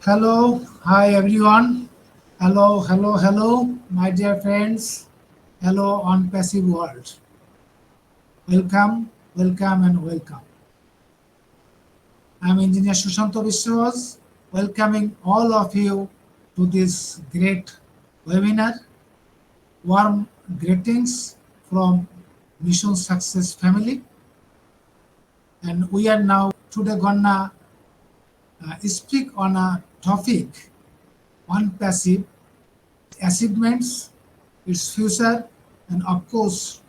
Hello, hi everyone. Hello, my dear friends. Hello on Passive World. Welcome, and welcome. I'm Engineer Sushanto Biswas, welcoming all of you to this great webinar. Warm greetings from Mission Success family. And we are now today gonna speak on a topic on passive achievements, its future, and of course,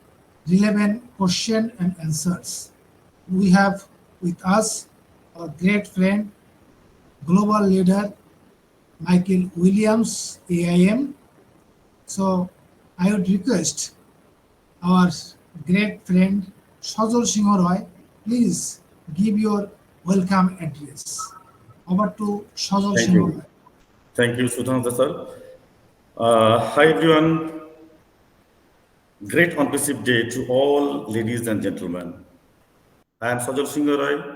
relevant question and answers. We have with us our great friend, global leader Michael Williams, AIM. So I would request our great friend Sajal Singh Roy, please give your welcome address. Over to Sajal Thank Singh Roy. you. Thank you, Sudhanta sir. Hi, everyone. Great on-passive day to all ladies and gentlemen. I am Sajal Singh Roy.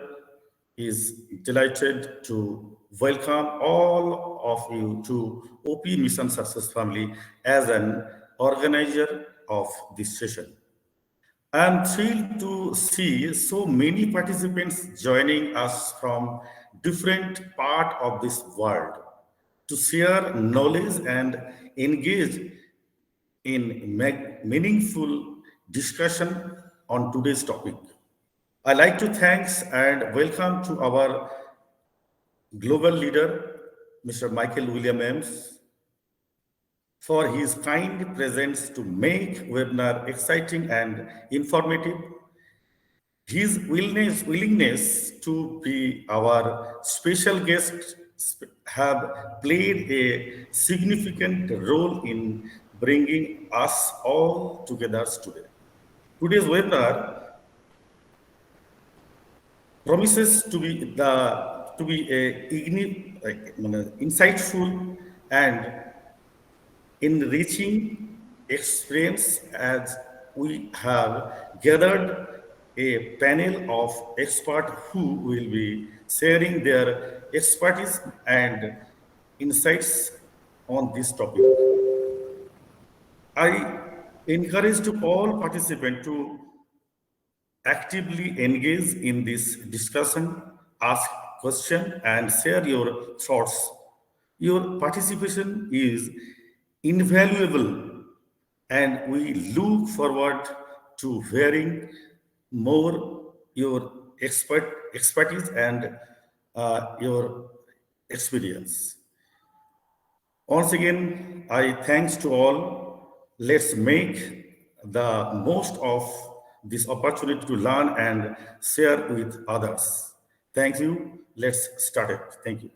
Is delighted to welcome all of you to OP Mission Success Family as an organizer of this session. I am thrilled to see so many participants joining us from different part of this world to share knowledge and engage in meaningful discussion on today's topic. I like to thanks and welcome to our global leader, Mr. Michael William Ames, for his kind presence to make webinar exciting and informative. His willingness to be our special guest have played a significant role in bringing us all together today. Today's webinar promises to be insightful and enriching experience as we have gathered a panel of experts who will be sharing their expertise and insights on this topic. I encourage to all participants to actively engage in this discussion, ask questions, and share your thoughts. Your participation is invaluable, and we look forward to hearing more your expertise and your experience. Once again, I thanks to all. Let's make the most of this opportunity to learn and share with others. Thank you. Let's start it. Thank you.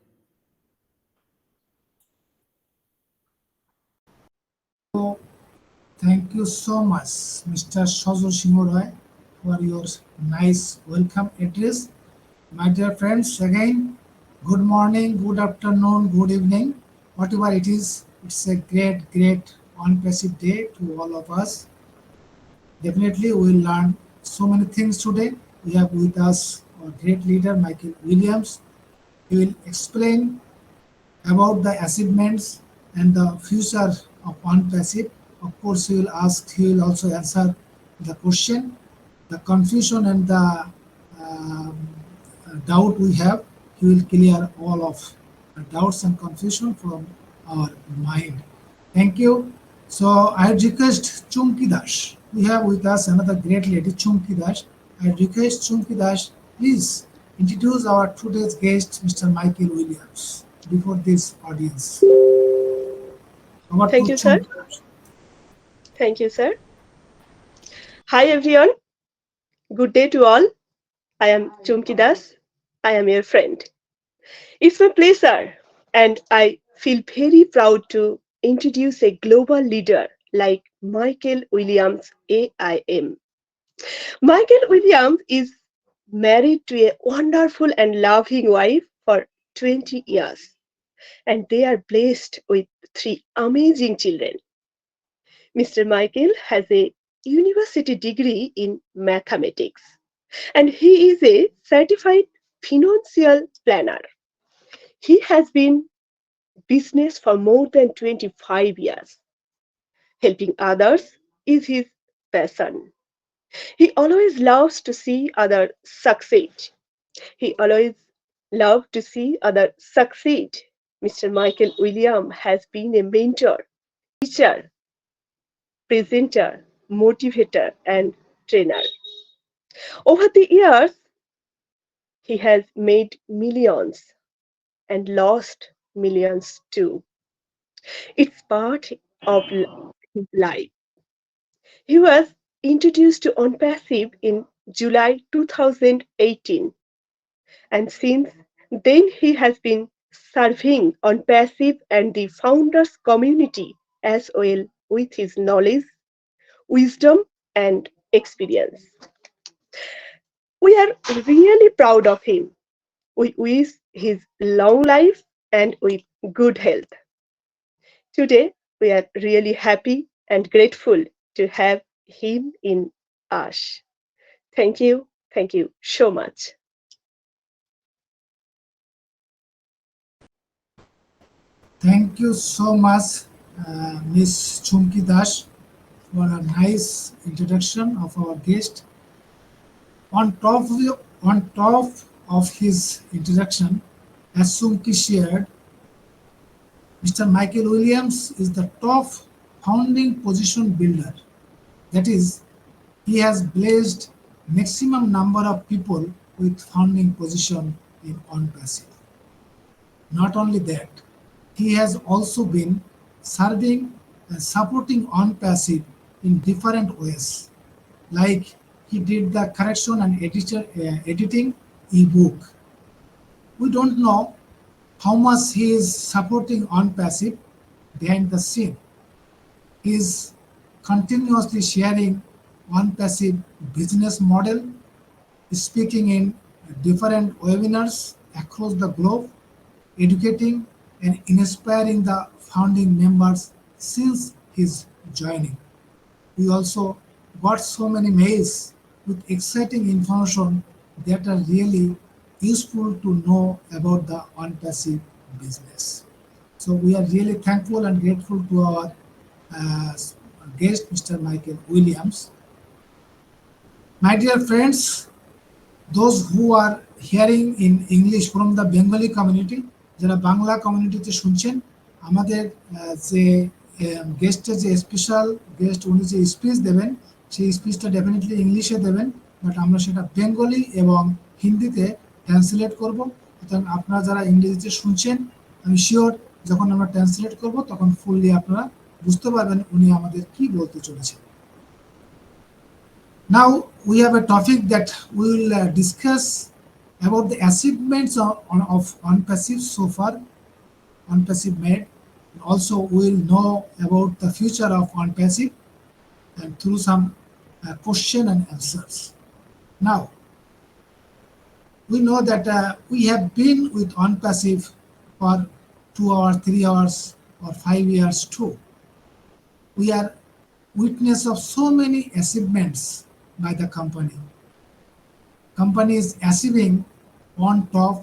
Thank you so much, Mr. Sajal Singh Roy, for your nice welcome address. My dear friends, again, good morning, good afternoon, good evening, whatever it is. It's a great on-passive day to all of us. Definitely, we'll learn so many things today. We have with us our great leader, Michael Williams. He will explain about the achievements and the future of on-passive. Of course, he will also answer the question, the confusion and the doubt we have. He will clear all of the doubts and confusion from our mind. Thank you. So I request Chumki Dash. We have with us another great lady, Chumki Dash. I request Chumki Dash, please introduce our today's guest, Mr. Michael Williams, before this audience. Over to Thank you, sir. Chumki Dash. Thank you, sir. Hi, everyone. Good day to all. I am Chumki Das. I am your friend. It's my pleasure, and I feel very proud to introduce a global leader like Michael Williams, AIM. Michael Williams is married to a wonderful and loving wife for 20 years, and they are blessed with three amazing children. Mr. Michael has a university degree in mathematics, and he is a certified financial planner. He has been business for more than 25 years. Helping others is his passion. He always loves to see others succeed. He always loved to see others succeed. Mr. Michael William has been a mentor, teacher, presenter, motivator, and trainer. Over the years, he has made millions and lost millions too. It's part of his life. He was introduced to OnPassive in July 2018, and since then he has been serving OnPassive and the founders community as well with his knowledge, wisdom, and experience. We are really proud of him. We wish his long life and with good health. Today, we are really happy and grateful to have him in us. Thank you. Thank you so much. Thank you so much, Miss Chumki Das, for a nice introduction of our guest. On top of his introduction, as Chumki shared, Mr. Michael Williams is the top founding position builder. That is, he has blessed maximum number of people with founding position in OnPassive. Not only that, he has also been serving and supporting OnPassive in different ways, like he did the correction and editing ebook. We don't know how much he is supporting OnPassive behind the scene. He is continuously sharing OnPassive business model, speaking in different webinars across the globe, educating and inspiring the founding members since his joining. We also got so many mails with exciting information that are really useful to know about the OnPassive business. So we are really thankful and grateful to our uh, guest, Mr. Michael Williams. My dear friends, those who are hearing in English from the Bengali community, যারা বাংলা কমিউনিটিতে শুনছেন, আমাদের যে গেস্টের যে special guest উনি যে speech দেবেন, সেই স্পিচটা ডেফিনেটলি ইংলিশে দেবেন, বাট আমরা সেটা বেঙ্গলি এবং হিন্দিতে ট্রান্সলেট করব। সুতরাং আপনারা যারা ইংরেজিতে শুনছেন, আমি শিওর যখন আমরা ট্রান্সলেট করব তখন ফুললি আপনারা বুঝতে পারবেন উনি আমাদের কি বলতে চলেছেন। Now we have a topic that we will discuss about the achievements of OnPassive so far, OnPassive made. Also, we will know about the future of OnPassive and through some question and answers. Now, we know that we have been with OnPassive for 2 hours, 3 hours, or 5 years too. We are witness of so many achievements by the company. Company is achieving one top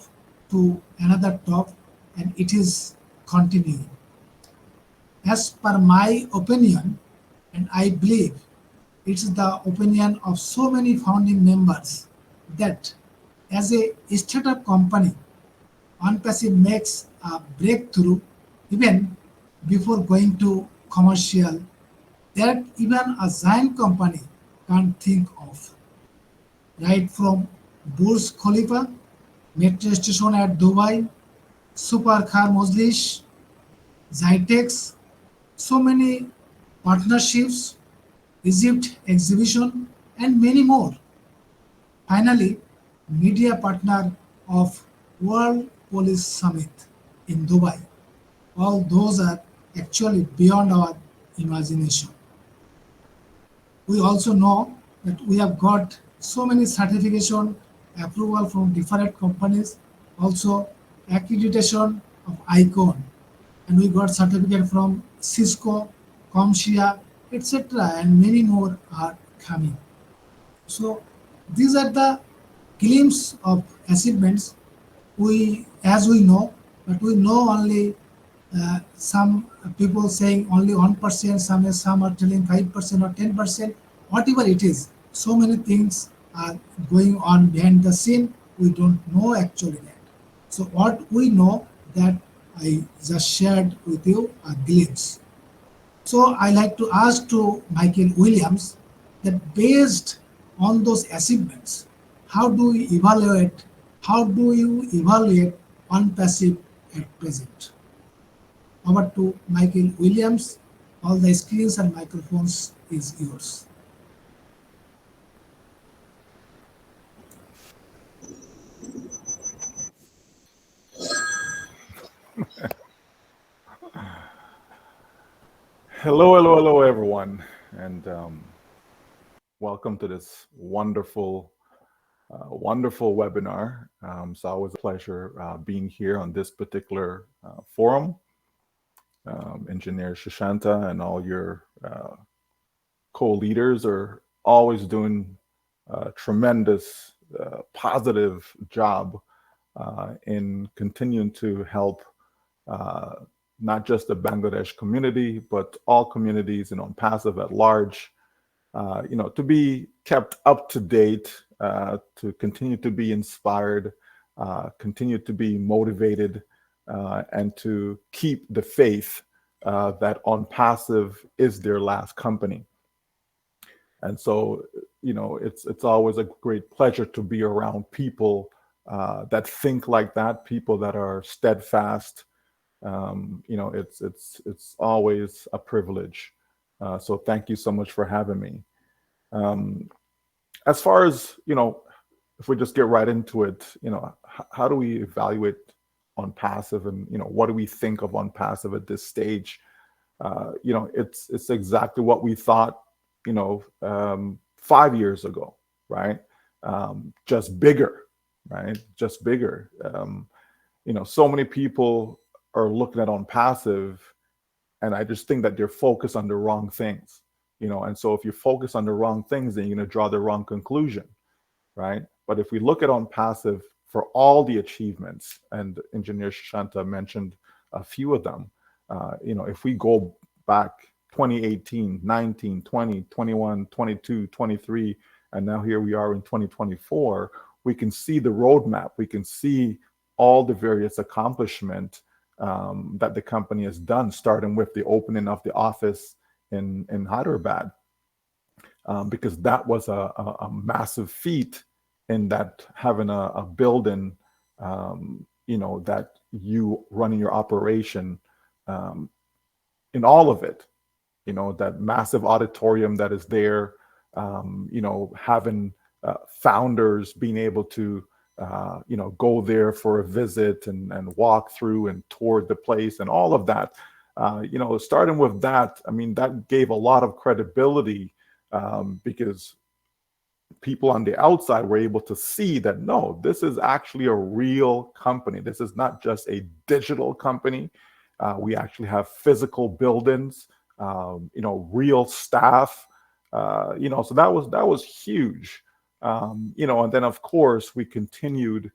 to another top, and it is continuing. As per my opinion, and I believe it's the opinion of so many founding members, that as a startup company, OnPassive makes a breakthrough even before going to commercial that even a giant company can't think of. Right from Burj Khalifa, metro station at Dubai, supercar Mojlis, Zytex, so many partnerships, Egypt exhibition, and many more. Finally, media partner of World Police Summit in Dubai. All those are actually beyond our imagination. We also know that we have got so many certification approval from different companies, also accreditation of ICON, and we got certificate from Cisco, Comsia, etc., and many more are coming. So these are the glimpse of achievements we, as we know, but we know only Some people saying only 1%, some are telling 5% or 10%, whatever it is. So many things are going on behind the scene. We don't know actually that. So what we know that I just shared with you a glimpse. So I like to ask to Michael Williams that based on those achievements, how do we evaluate? How do you evaluate on passive at present? Over to Michael Williams. All the screens and microphones is yours. Hello, everyone, and welcome to this wonderful webinar. It's always a pleasure being here on this particular forum. Engineer Shashanta and all your co-leaders are always doing a tremendous, positive job in continuing to help not just the Bangladesh community, but all communities and on passive at large, to be kept up to date, to continue to be inspired, continue to be motivated, and to keep the faith that on passive is their last company. And so, it's always a great pleasure to be around people that think like that, people that are steadfast. It's always a privilege. So thank you so much for having me. As far as, if we just get right into it, how do we evaluate on passive, and, what do we think of on passive at this stage? It's exactly what we thought, 5 years ago, right? Just bigger, right? Just bigger. So many people are looking at on passive, and I just think that they're focused on the wrong things, and so if you focus on the wrong things, then you're going to draw the wrong conclusion, right? But if we look at on passive for all the achievements, and Engineer Shanta mentioned a few of them, if we go back 2018, 19, 20, 21, 22, 23, and now here we are in 2024, we can see the roadmap. We can see all the various accomplishments that the company has done, starting with the opening of the office in Hyderabad, because that was a massive feat in that having a building, that you running your operation in all of it, that massive auditorium that is there, having founders being able to go there for a visit and walk through and tour the place and all of that. Starting with that, I mean, that gave a lot of credibility because people on the outside were able to see that, no, this is actually a real company. This is not just a digital company. We actually have physical buildings, real staff, so that was huge. And then of course we continued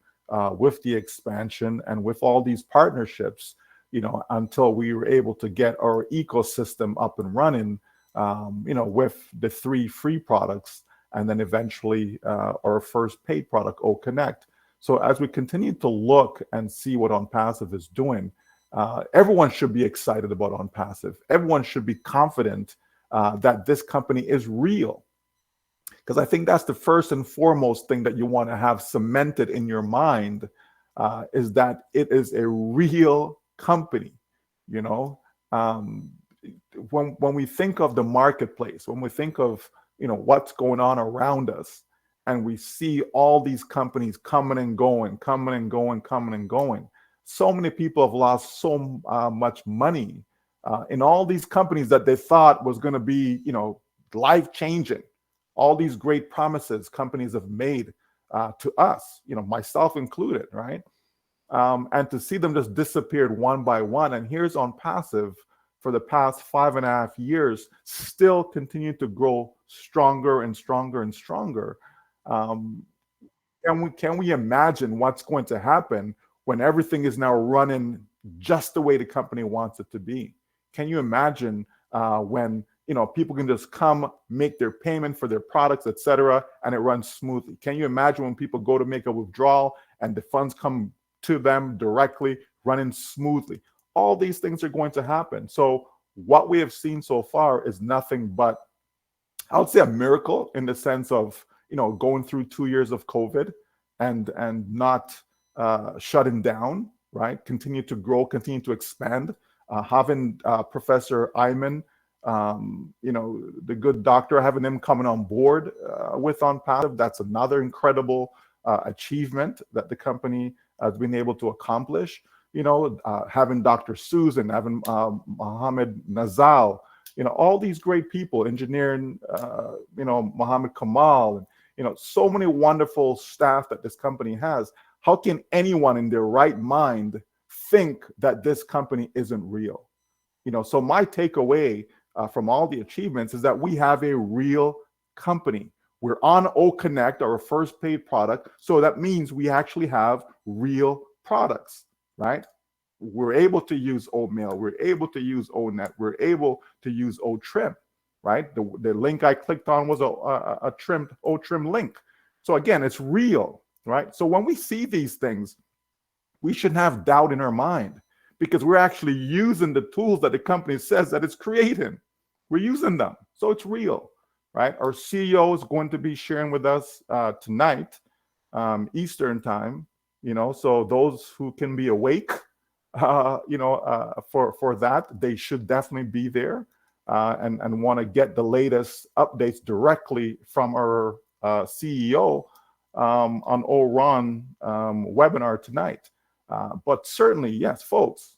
with the expansion and with all these partnerships, until we were able to get our ecosystem up and running, with the 3 free products, and then eventually our first paid product, O Connect. So as we continue to look and see what OnPassive is doing, everyone should be excited about OnPassive. Everyone should be confident that this company is real. Because I think that's the first and foremost thing that you want to have cemented in your mind, is that it is a real company. When we think of the marketplace, when we think of what's going on around us, and we see all these companies coming and going, so many people have lost so much money in all these companies that they thought was going to be life changing. All these great promises companies have made to us, myself included, right? And to see them just disappeared one by one. And here's OnPassive for the past 5.5 years, still continue to grow stronger and stronger and stronger. Can we imagine what's going to happen when everything is now running, just the way the company wants it to be. Can you imagine when people can just come, make their payment for their products, etc., and it runs smoothly? Can you imagine when people go to make a withdrawal and the funds come to them directly, running smoothly? All these things are going to happen. So what we have seen so far is nothing but, I would say, a miracle, in the sense of going through 2 years of COVID and not shutting down, right? Continue to grow, continue to expand. Having Professor Ayman, the good doctor, having him coming on board with OnPassive, that's another incredible achievement that the company has been able to accomplish. Having Dr. Susan, having Mohammed Nazal, all these great people, engineering, Mohammed Kamal, and so many wonderful staff that this company has. How can anyone in their right mind think that this company isn't real? So my takeaway from all the achievements is that we have a real company. We're on OConnect, our first paid product. So that means we actually have real products, right? We're able to use Oatmeal. We're able to use ONet. We're able to use OTrim, right? The link I clicked on was a OTrim link. So again, it's real, right? So when we see these things, we shouldn't have doubt in our mind, because we're actually using the tools that the company says that it's creating. We're using them. So it's real, right? Our CEO is going to be sharing with us tonight, Eastern time, so those who can be awake, for that, they should definitely be there and want to get the latest updates directly from our CEO on ORON webinar tonight. But certainly, yes, folks,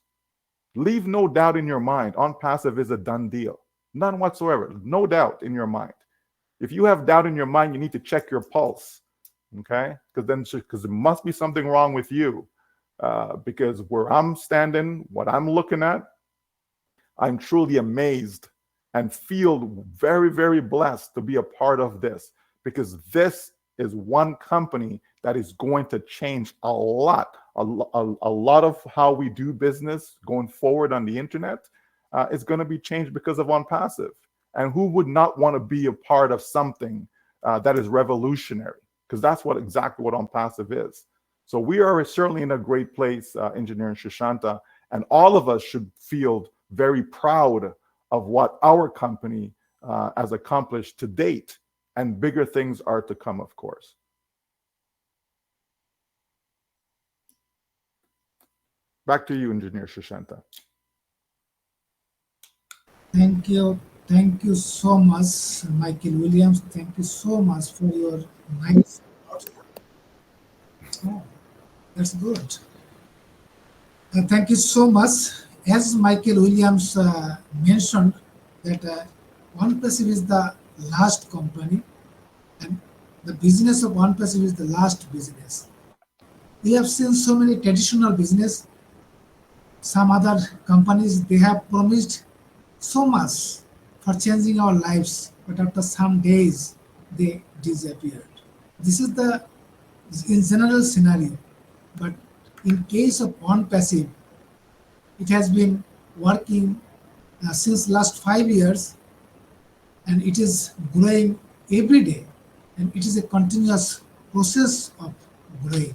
leave no doubt in your mind. OnPassive is a done deal. None whatsoever. No doubt in your mind. If you have doubt in your mind, you need to check your pulse, okay? Because there must be something wrong with you. Because where I'm standing, what I'm looking at, I'm truly amazed and feel very, very blessed to be a part of this, because this is one company that is going to change a lot of how we do business going forward on the internet. Is going to be changed because of OnPassive. And who would not want to be a part of something that is revolutionary? Because that's exactly what OnPassive is. So we are certainly in a great place, Engineer Shashanta, and all of us should feel very proud of what our company has accomplished to date, and bigger things are to come, of course. Back to you, Engineer Shashanta. Thank you so much, Michael Williams. Thank you so much for your nice thoughts. Oh, that's good. Thank you so much. As Michael Williams mentioned, that OnPassive is the last company, and the business of OnPassive is the last business. We have seen so many traditional business. Some other companies, they have promised so much for changing our lives, but after some days, they disappeared. This is the in general scenario, but in case of OnPassive, it has been working since last 5 years, and it is growing every day, and it is a continuous process of growing.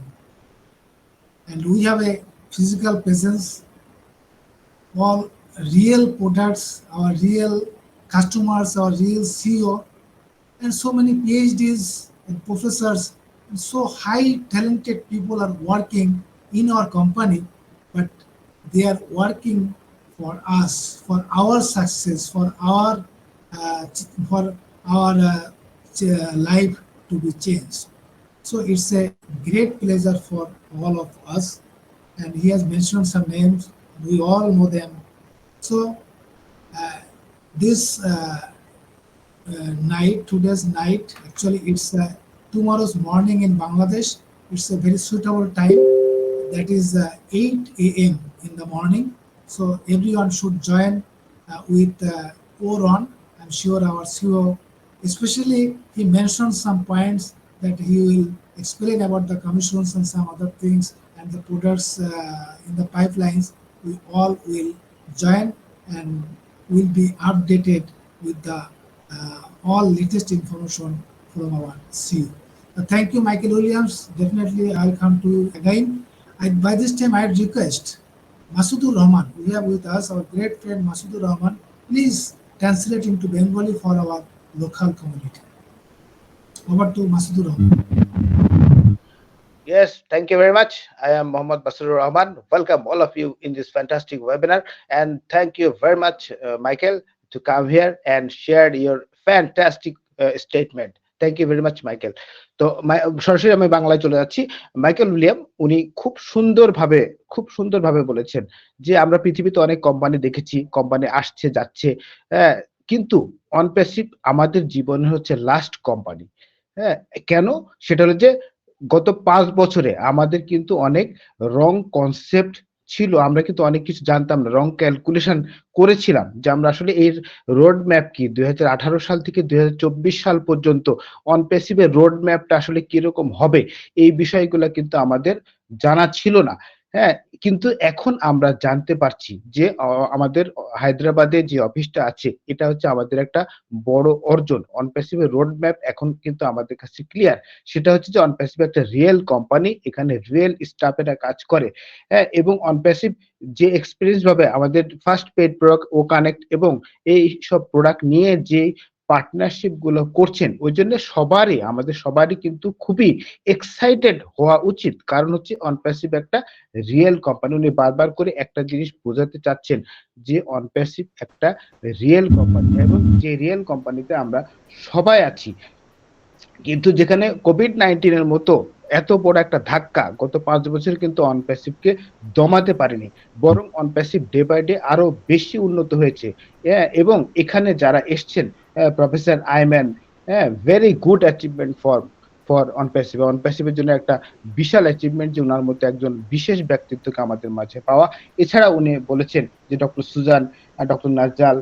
And we have a physical presence, all real products, our real customers, our real CEO, and so many PhDs and professors, and so high talented people are working in our company, but they are working for us, for our success, for our life to be changed. So it's a great pleasure for all of us. And he has mentioned some names, we all know them. So this today's night, actually it's tomorrow's morning in Bangladesh. It's a very suitable time. That is 8 a.m. in the morning. So everyone should join with Oron. I'm sure our CEO, especially he mentioned some points that he will explain about the commissions and some other things and the products in the pipelines. we all will join and will be updated with the all latest information from our CEO. Thank you, Michael Williams. Definitely, I'll come to you again. By this time, I request Masudur Rahman. We have with us our great friend Masudur Rahman. Please translate into Bengali for our local community. Over to Masudur Rahman. Yes, thank you very much. I am Mohammad Basirur Rahman. Welcome all of you in this fantastic webinar, and thank you very much, Michael, to come here and share your fantastic statement. Thank you very much, Michael. তো সরাসরি আমি বাংলায় চলে যাচ্ছি। Michael William উনি খুব সুন্দরভাবে বলেছেন যে আমরা পৃথিবীতে অনেক কোম্পানি দেখেছি, কোম্পানি আসছে যাচ্ছে, হ্যাঁ, কিন্তু অনপ্যাসিভ আমাদের জীবনে হচ্ছে লাস্ট কোম্পানি। হ্যাঁ, কেন? সেটা হলো যে গত 5 বছরে আমাদের কিন্তু অনেক রং কনসেপ্ট ছিল, আমরা কিন্তু অনেক কিছু জানতাম না, রং ক্যালকুলেশন করেছিলাম যে আমরা আসলে এর রোড ম্যাপ কি 2018 সাল থেকে 2024 সাল পর্যন্ত অনপ্যাসিভের রোড ম্যাপটা আসলে কিরকম হবে, এই বিষয়গুলো কিন্তু আমাদের জানা ছিল না। হ্যাঁ, কিন্তু এখন আমরা জানতে পারছি যে আমাদের হায়দ্রাবাদে যে অফিসটা আছে এটা হচ্ছে আমাদের একটা বড় অর্জন। অনপ্যাসিভের রোড ম্যাপ এখন কিন্তু আমাদের কাছে ক্লিয়ার। সেটা হচ্ছে যে অনপ্যাসিভ একটা রিয়েল কোম্পানি, এখানে রিয়েল স্টাফেরা কাজ করে। হ্যাঁ, এবং অনপ্যাসিভ যে এক্সপেরিয়েন্স ভাবে আমাদের ফার্স্ট পেড প্রোডাক্ট ও কানেক্ট এবং এই সব প্রোডাক্ট নিয়ে যে পার্টনারশিপ গুলো করছেন, ওই জন্য আমাদের সবারই কিন্তু খুবই এক্সাইটেড হওয়া উচিত। কারণ হচ্ছে অনপ্যাসিভ একটা রিয়েল কোম্পানি। উনি বারবার করে একটা জিনিস বোঝাতে চাচ্ছেন যে অনপ্যাসিভ একটা রিয়েল কোম্পানি এবং যে রিয়েল কোম্পানিতে আমরা সবাই আছি। কিন্তু যেখানে কোভিড-19 এর মতো এত বড় একটা ধাক্কা গত 5 বছর কিন্তু অনপ্যাসিভকে দমাতে পারেনি, বরং অনপ্যাসিভ ডে বাই ডে আরো বেশি উন্নত হয়েছে। এবং এখানে যারা এসছেন, professor Aiman, very good achievement for অনপ্যাসিভের জন্য একটা বিশাল অ্যাচিভমেন্ট যে ওনার মতো একজন বিশেষ ব্যক্তিত্বকে আমাদের মাঝে পাওয়া। এছাড়া উনি বলেছেন যে doctor Suzan, doctor Nazzal,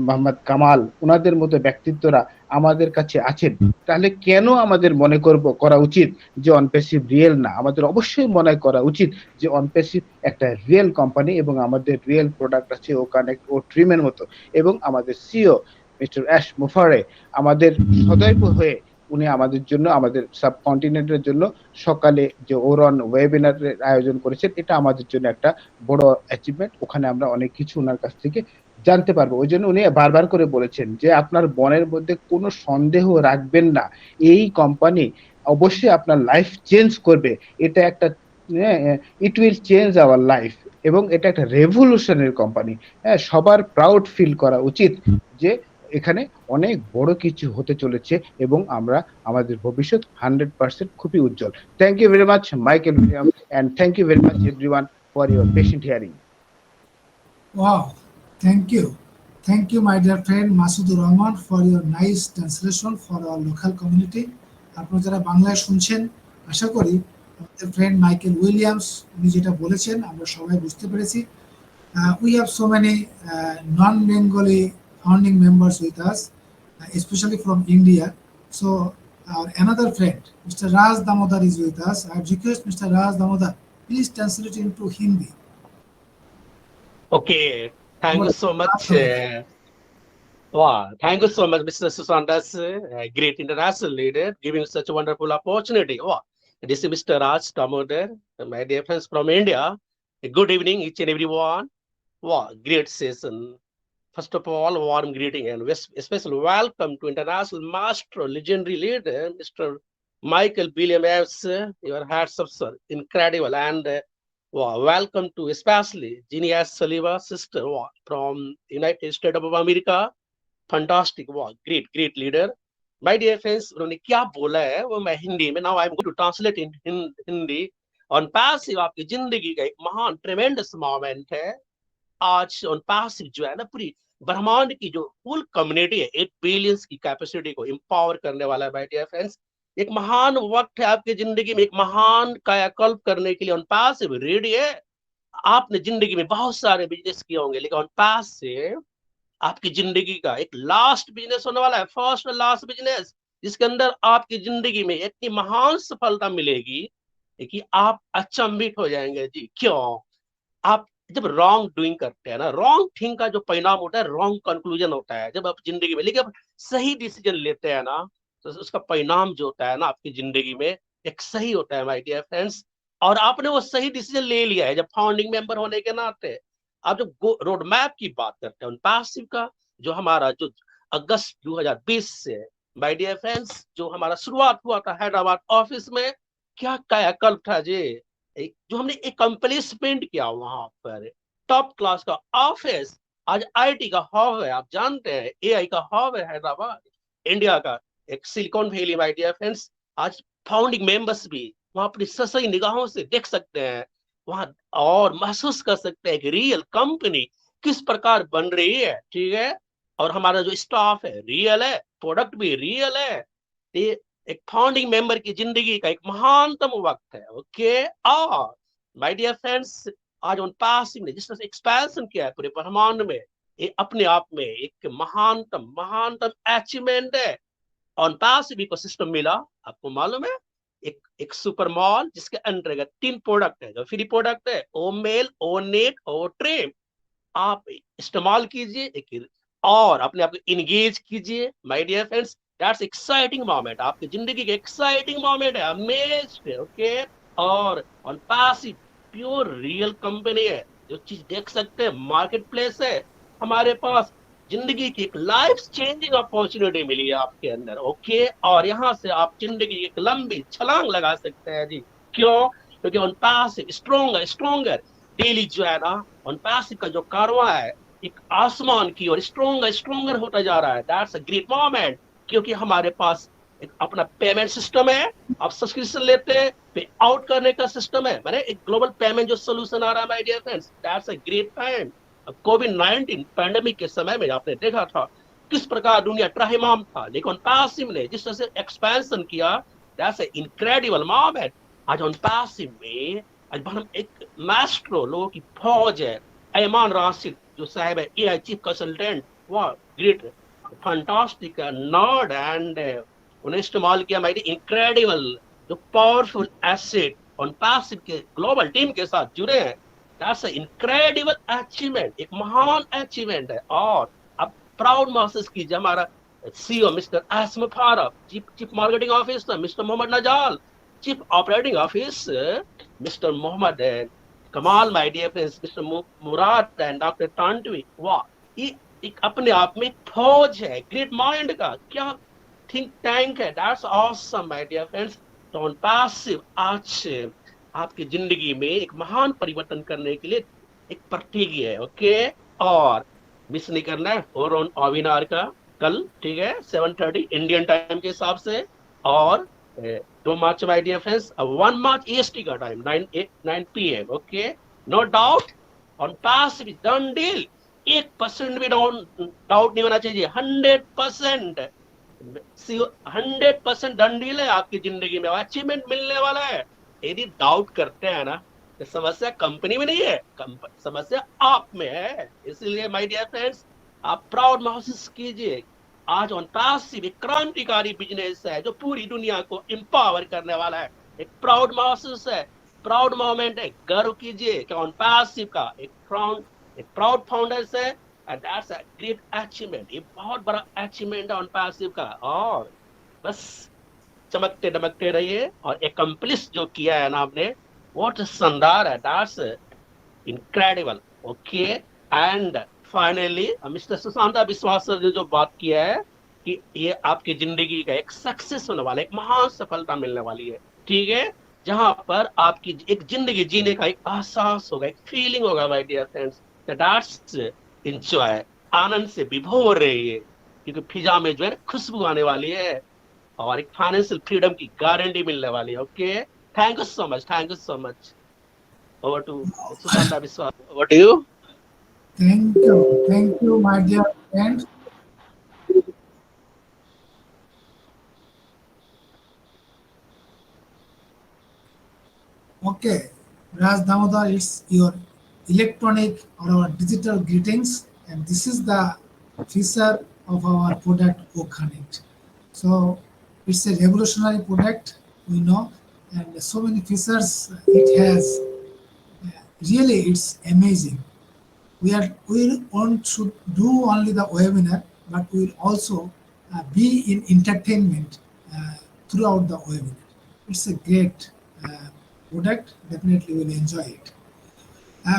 Mohammad Kamal, ওনাদের মতো ব্যক্তিত্বরা আমাদের কাছে আছেন। তাহলে কেন আমাদের মনে করা উচিত যে অনপ্যাসিভ রিয়েল না? আমাদের অবশ্যই মনে করা উচিত যে অনপ্যাসিভ একটা রিয়েল কোম্পানি এবং আমাদের রিয়েল প্রোডাক্ট আছে ও কানেক্ট ও ট্রিমের মতো। এবং আমাদের সিও মিস্টার অ্যাশ মুফারে আমাদের সদয় হয়ে উনি আমাদের জন্য, আমাদের সাবকন্টিনেন্টের জন্য সকালে যে ওরন ওয়েবিনারের আয়োজন করেছেন, এটা আমাদের জন্য একটা বড় অ্যাচিভমেন্ট। ওখানে আমরা অনেক কিছু ওনার কাছ থেকে জানতে পারবো। ওই জন্য উনি বারবার করে বলেছেন যে আপনার মনের মধ্যে কোনো সন্দেহ রাখবেন না, এই কোম্পানি অবশ্যই আপনার লাইফ চেঞ্জ করবে। এটা একটা it will change our life এবং এটা একটা রেভলিউশনের কোম্পানি। হ্যাঁ, সবার প্রাউড ফিল করা উচিত যে এখানে অনেক বড় কিছু হতে চলেছে এবং আমরা আমাদের ভবিষ্যৎ 100% খুবই উজ্জ্বল। Thank you very much Michael William, and thank you very much everyone for your patient hearing. Wow, thank you. Thank you, my dear friend Masudur Rahman, for your nice translation for our local community. আপনারা যারা বাংলায় শুনছেন, আশা করি আমাদের friend Michael Williams উনি যেটা বলেছেন আমরা সবাই বুঝতে পেরেছি। We have so many non-Bengali founding members with us, especially from India. So our another friend, Mr. Raj Damodar, is with us. I request Mr. Raj Damodar, please translate into Hindi. Okay, thank you so much. Wow, thank you so much, Mr. Susandas, great international leader, giving such a wonderful opportunity. Wow, this is Mr. Raj Damodar, my dear friends from India. Good evening, each and everyone. Wow, great session. First of all, warm greeting and especially welcome to international master, legendary leader, Mr. Michael Williams. Your hats up, sir, incredible. And wow, welcome to especially Genius Saliva, sister, wow, from United States of America. Fantastic, wow, great leader. My dear friends, उन्होंने क्या बोला है वो मैं हिंदी में, now I'm going to translate in Hindi. On passive आपकी जिंदगी का एक महान ट्रेमेंडस मोमेंट है। आज ऑन पैसिव जो है ना, पूरी ब्रह्मांड की जो फुल कम्युनिटी है 8 बिलियंस की कैपेसिटी को एम्पावर करने वाला है। माय डियर फ्रेंड्स, एक महान वक्त है आपकी जिंदगी में, एक महान कायाकल्प करने के लिए ऑन पैसिव रेडी है। आपने जिंदगी में बहुत सारे बिजनेस किए होंगे, लेकिन ऑन पैसिव आपकी जिंदगी का एक लास्ट बिजनेस होने वाला है, फर्स्ट और लास्ट बिजनेस, जिसके अंदर आपकी जिंदगी में इतनी महान सफलता मिलेगी कि आप अचंभित हो जाएंगे। जी क्यों? आप जब रॉन्ग डूइंग करते हैं ना, रॉन्ग थिंग का जो परिणाम होता है रॉन्ग कंक्लूजन होता है जब आप जिंदगी में, लेकिन आप सही डिसीजन लेते हैं ना, तो उसका परिणाम जो होता है ना आपकी जिंदगी में एक सही होता है माय डियर फ्रेंड्स। और आपने वो सही डिसीजन ले लिया है जब फाउंडिंग मेंबर होने के नाते। आप जब रोड मैप की बात करते हैं पैसिव का, जो हमारा जो अगस्त 2020 से माय डियर फ्रेंड्स जो हमारा शुरुआत हुआ था हैदराबाद ऑफिस में, क्या कायाकल्प था जी। जो हमने एकम्प्लिशमेंट किया वहां पर, टॉप क्लास का ऑफिस, आज आईटी का हब है, आप जानते हैं एआई का हब है हैदराबाद, इंडिया का एक silicon valley my dear friends. आज फाउंडिंग मेंबर्स भी वहां अपनी सही निगाहों से देख सकते हैं वहां, और महसूस कर सकते हैं कि रियल कंपनी किस प्रकार बन रही है, ठीक है। और हमारा जो स्टाफ है रियल है, प्रोडक्ट भी रियल है। ये एक फाउंडिंग मेंबर की जिंदगी का एक महानतम वक्त है, ओके। और माय डियर फ्रेंड्स, आज उन पासिंग ने जिस तरह से एक्सपेंशन किया है पूरे ब्रह्मांड में, ये अपने आप में एक महानतम महानतम अचीवमेंट है। ऑन पासिव इकोसिस्टम मिला, आपको मालूम है, एक एक सुपर मॉल जिसके अंतर्गत 3 प्रोडक्ट है जो फ्री प्रोडक्ट है, ओ मेल, ओ नेट, ओ ट्रेम। आप इस्तेमाल कीजिए और अपने आप को इंगेज कीजिए my dear friends. That's exciting moment, आपकी जिंदगी के एक्साइटिंग मोमेंट है, अमेज्ड, ओके। और OnePassive pure real company है, जो चीज देख सकते हैं मार्केट प्लेस है हमारे पास। जिंदगी की एक लाइफ चेंजिंग अपॉर्चुनिटी मिली है आपके अंदर, ओके। और यहाँ से आप जिंदगी की एक लंबी छलांग लगा सकते हैं जी। क्यों? क्योंकि on passive stronger stronger daily जो है ना, ऑन पैसिव का जो कारवां है एक आसमान की और स्ट्रोंगर स्ट्रोंगर होता जा रहा है। दैट्स अ ग्रेट मोमेंट, क्योंकि हमारे पास एक अपना पेमेंट सिस्टम है। आप सब्सक्रिप्शन लेते हैं, पे आउट करने का सिस्टम है, मैंने एक ग्लोबल पेमेंट जो सोल्यूशन आ रहा है my dear friends, that's a great time. कोविड-19 पैंडेमिक के समय में आपने देखा था किस प्रकार दुनिया त्राहिमाम था, लेकिन पैसिव ने जिस तरह से एक्सपेंशन किया, दैट्स अ इनक्रेडिबल मोमेंट। आज ऑन पैसिव में आज हम एक मैस्ट्रो लोगों की फौज है। ऐमान राशिद जो साहब है एआई चीफ कंसल्टेंट, वाह ग्रेट, फैंटास्टिक नॉर्ड एंड उन्हें इस्तेमाल किया मेरी इनक्रेडिबल जो पावरफुल एसेट ऑन पैसिव के ग्लोबल टीम के साथ जुड़े हैं। दैट्स अ इनक्रेडिबल अचीवमेंट, एक महान अचीवमेंट है। और अब प्राउड महसूस कीजिए हमारा CEO mister Asem Farooq, chief chief marketing officer mister Mohammad Nazzal, chief operating officer mister Mohammad Kamal, my dear friends mister Murad and doctor Tantawi. वाह, ये एक अपने आप में फौज है ग्रेट माइंड का, क्या थिंक टैंक है। That's awesome my dear friends. तो ऑन पैसिव आज आपकी जिंदगी में एक महान परिवर्तन करने के लिए एक प्रतीक है, ओके। और मिस नहीं करना है और ऑन वेबिनार का कल, ठीक है, 7:30 इंडियन टाइम के हिसाब से। और 2 March my dear friends, 1 March EST का time 9 PM, okay. No doubt OnPassive done deal, 1% भी डाउट नहीं होना चाहिए, 100%। 100% डन डील है आपकी जिंदगी में, अचीवमेंट मिलने वाला है। यदि डाउट करते हैं ना, तो समस्या कंपनी में नहीं है, समस्या आप में है। इसलिए माय डियर फ्रेंड्स, आप प्राउड महसूस कीजिए। आज ऑन पैसिव एक क्रांतिकारी बिजनेस है जो पूरी दुनिया को एम्पावर करने वाला है। एक प्राउड महसूस है, प्राउड मोमेंट है, गर्व कीजिए कि ऑन पैसिव का एक प्राउड फाउंडर्स है। And that's a great achievement, ये बहुत बड़ा अचीवमेंट है ऑन पैसिव का। और बस चमकते दमकते रहिए, और एकम्प्लिश जो किया है ना आपने, बहुत शानदार है, that's incredible, okay. And finally mister Sushanta विश्वास सर ने जो बात किया है कि ये आपकी जिंदगी का एक सक्सेस होने वाला है, एक महान सफलता मिलने वाली है, ठीक है, जहां पर आपकी एक जिंदगी जीने का एक एहसास होगा, एक फीलिंग होगा my dear friends. That's enjoy, आनंद से विभोर रहिए, क्योंकि फिजा में जो है खुशबू आने वाली है और एक फाइनेंशियल फ्रीडम की गारंटी मिलने वाली है, okay. Thank you so much, thank you so much. Over to Susanta Biswas. Over to you. Thank you, my dear friend. Okay, Raj Damodar, it's your electronic or our digital greetings, and this is the feature of our product Connect. So it's a revolutionary product, we know, and so many features it has. Really, it's amazing. We want to do only the webinar, but we will also be in entertainment throughout the webinar. It's a great product. Definitely, will enjoy it.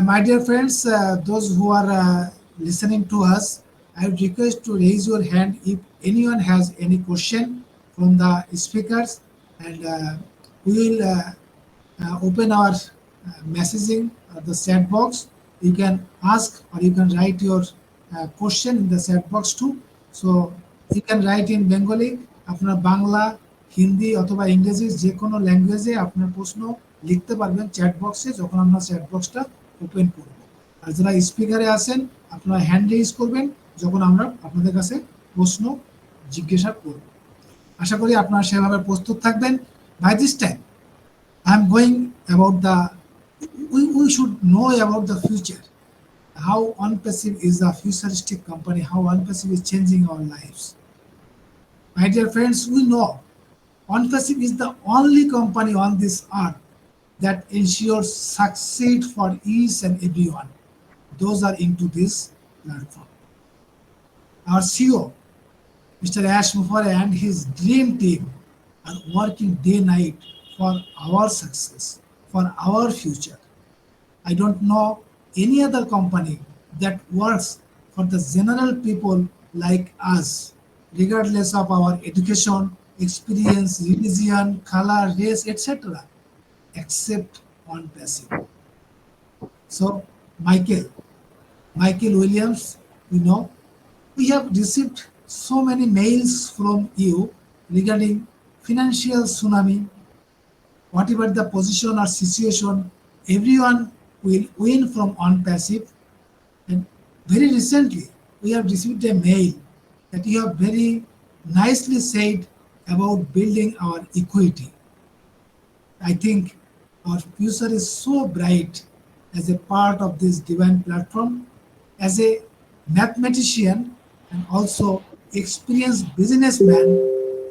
My dear friends, those who are listening to us, I would request to raise your hand if anyone has any question from the speakers, and we will open our messaging the chat box. You can ask or you can write your question in the chat box too. So you can write in Bengali, আপনার বাংলা, হিন্দি অথবা ইংরেজি যে কোনো ল্যাঙ্গুয়েজে আপনার প্রশ্ন লিখতে পারবেন চ্যাট বক্সে যখন আমরা চ্যাট বক্সটা ওপেন করব। আর যারা স্পিকারে আছেন আপনারা হ্যান্ড রেইজ করবেন যখন আমরা আপনাদের কাছে প্রশ্ন জিজ্ঞাসা করব। আশা করি আপনারা সেভাবে প্রস্তুত থাকবেন। By this time I'm going about we should know about the future. How OnPassive is a futuristic company, how OnPassive is changing our lives. My dear friends, we know OnPassive is the only company on this earth that ensures succeed for each and everyone. Those are into this platform. Our CEO, Mr. Ash Mufare and his dream team are working day night for our success, for our future. I don't know any other company that works for the general people like us, regardless of our education, experience, religion, color, race, etc., except on passive. So, Michael Williams, we have received so many mails from you regarding financial tsunami. Whatever the position or situation, everyone will win from on passive. And very recently, we have received a mail that you have very nicely said about building our equity. I think our future is so bright as a part of this divine platform. As a mathematician and also experienced businessman,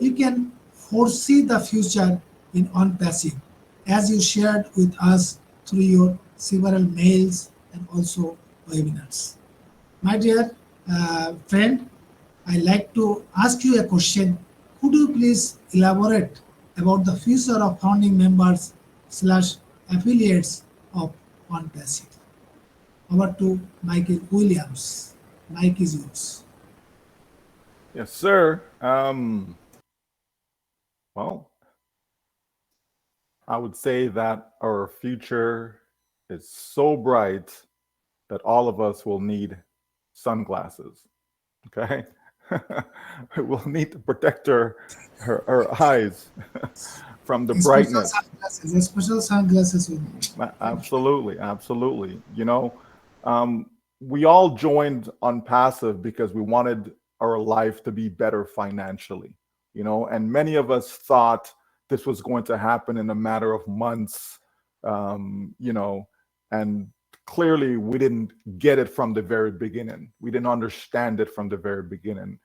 you can foresee the future in on passive, as you shared with us through your several mails and also webinars. My dear friend, I like to ask you a question. Could you please elaborate about the future of founding members slash affiliates of OnPassive? Over to Michael Williams. Mike is yours. Yes, sir. Well, I would say that our future is so bright that all of us will need sunglasses. Okay. We'll need to protect our eyes from the brightness. Special sunglasses. Absolutely, absolutely. We all joined on passive because we wanted our life to be better financially, and many of us thought this was going to happen in a matter of months, and clearly we didn't get it from the very beginning. We didn't understand it from the very beginning.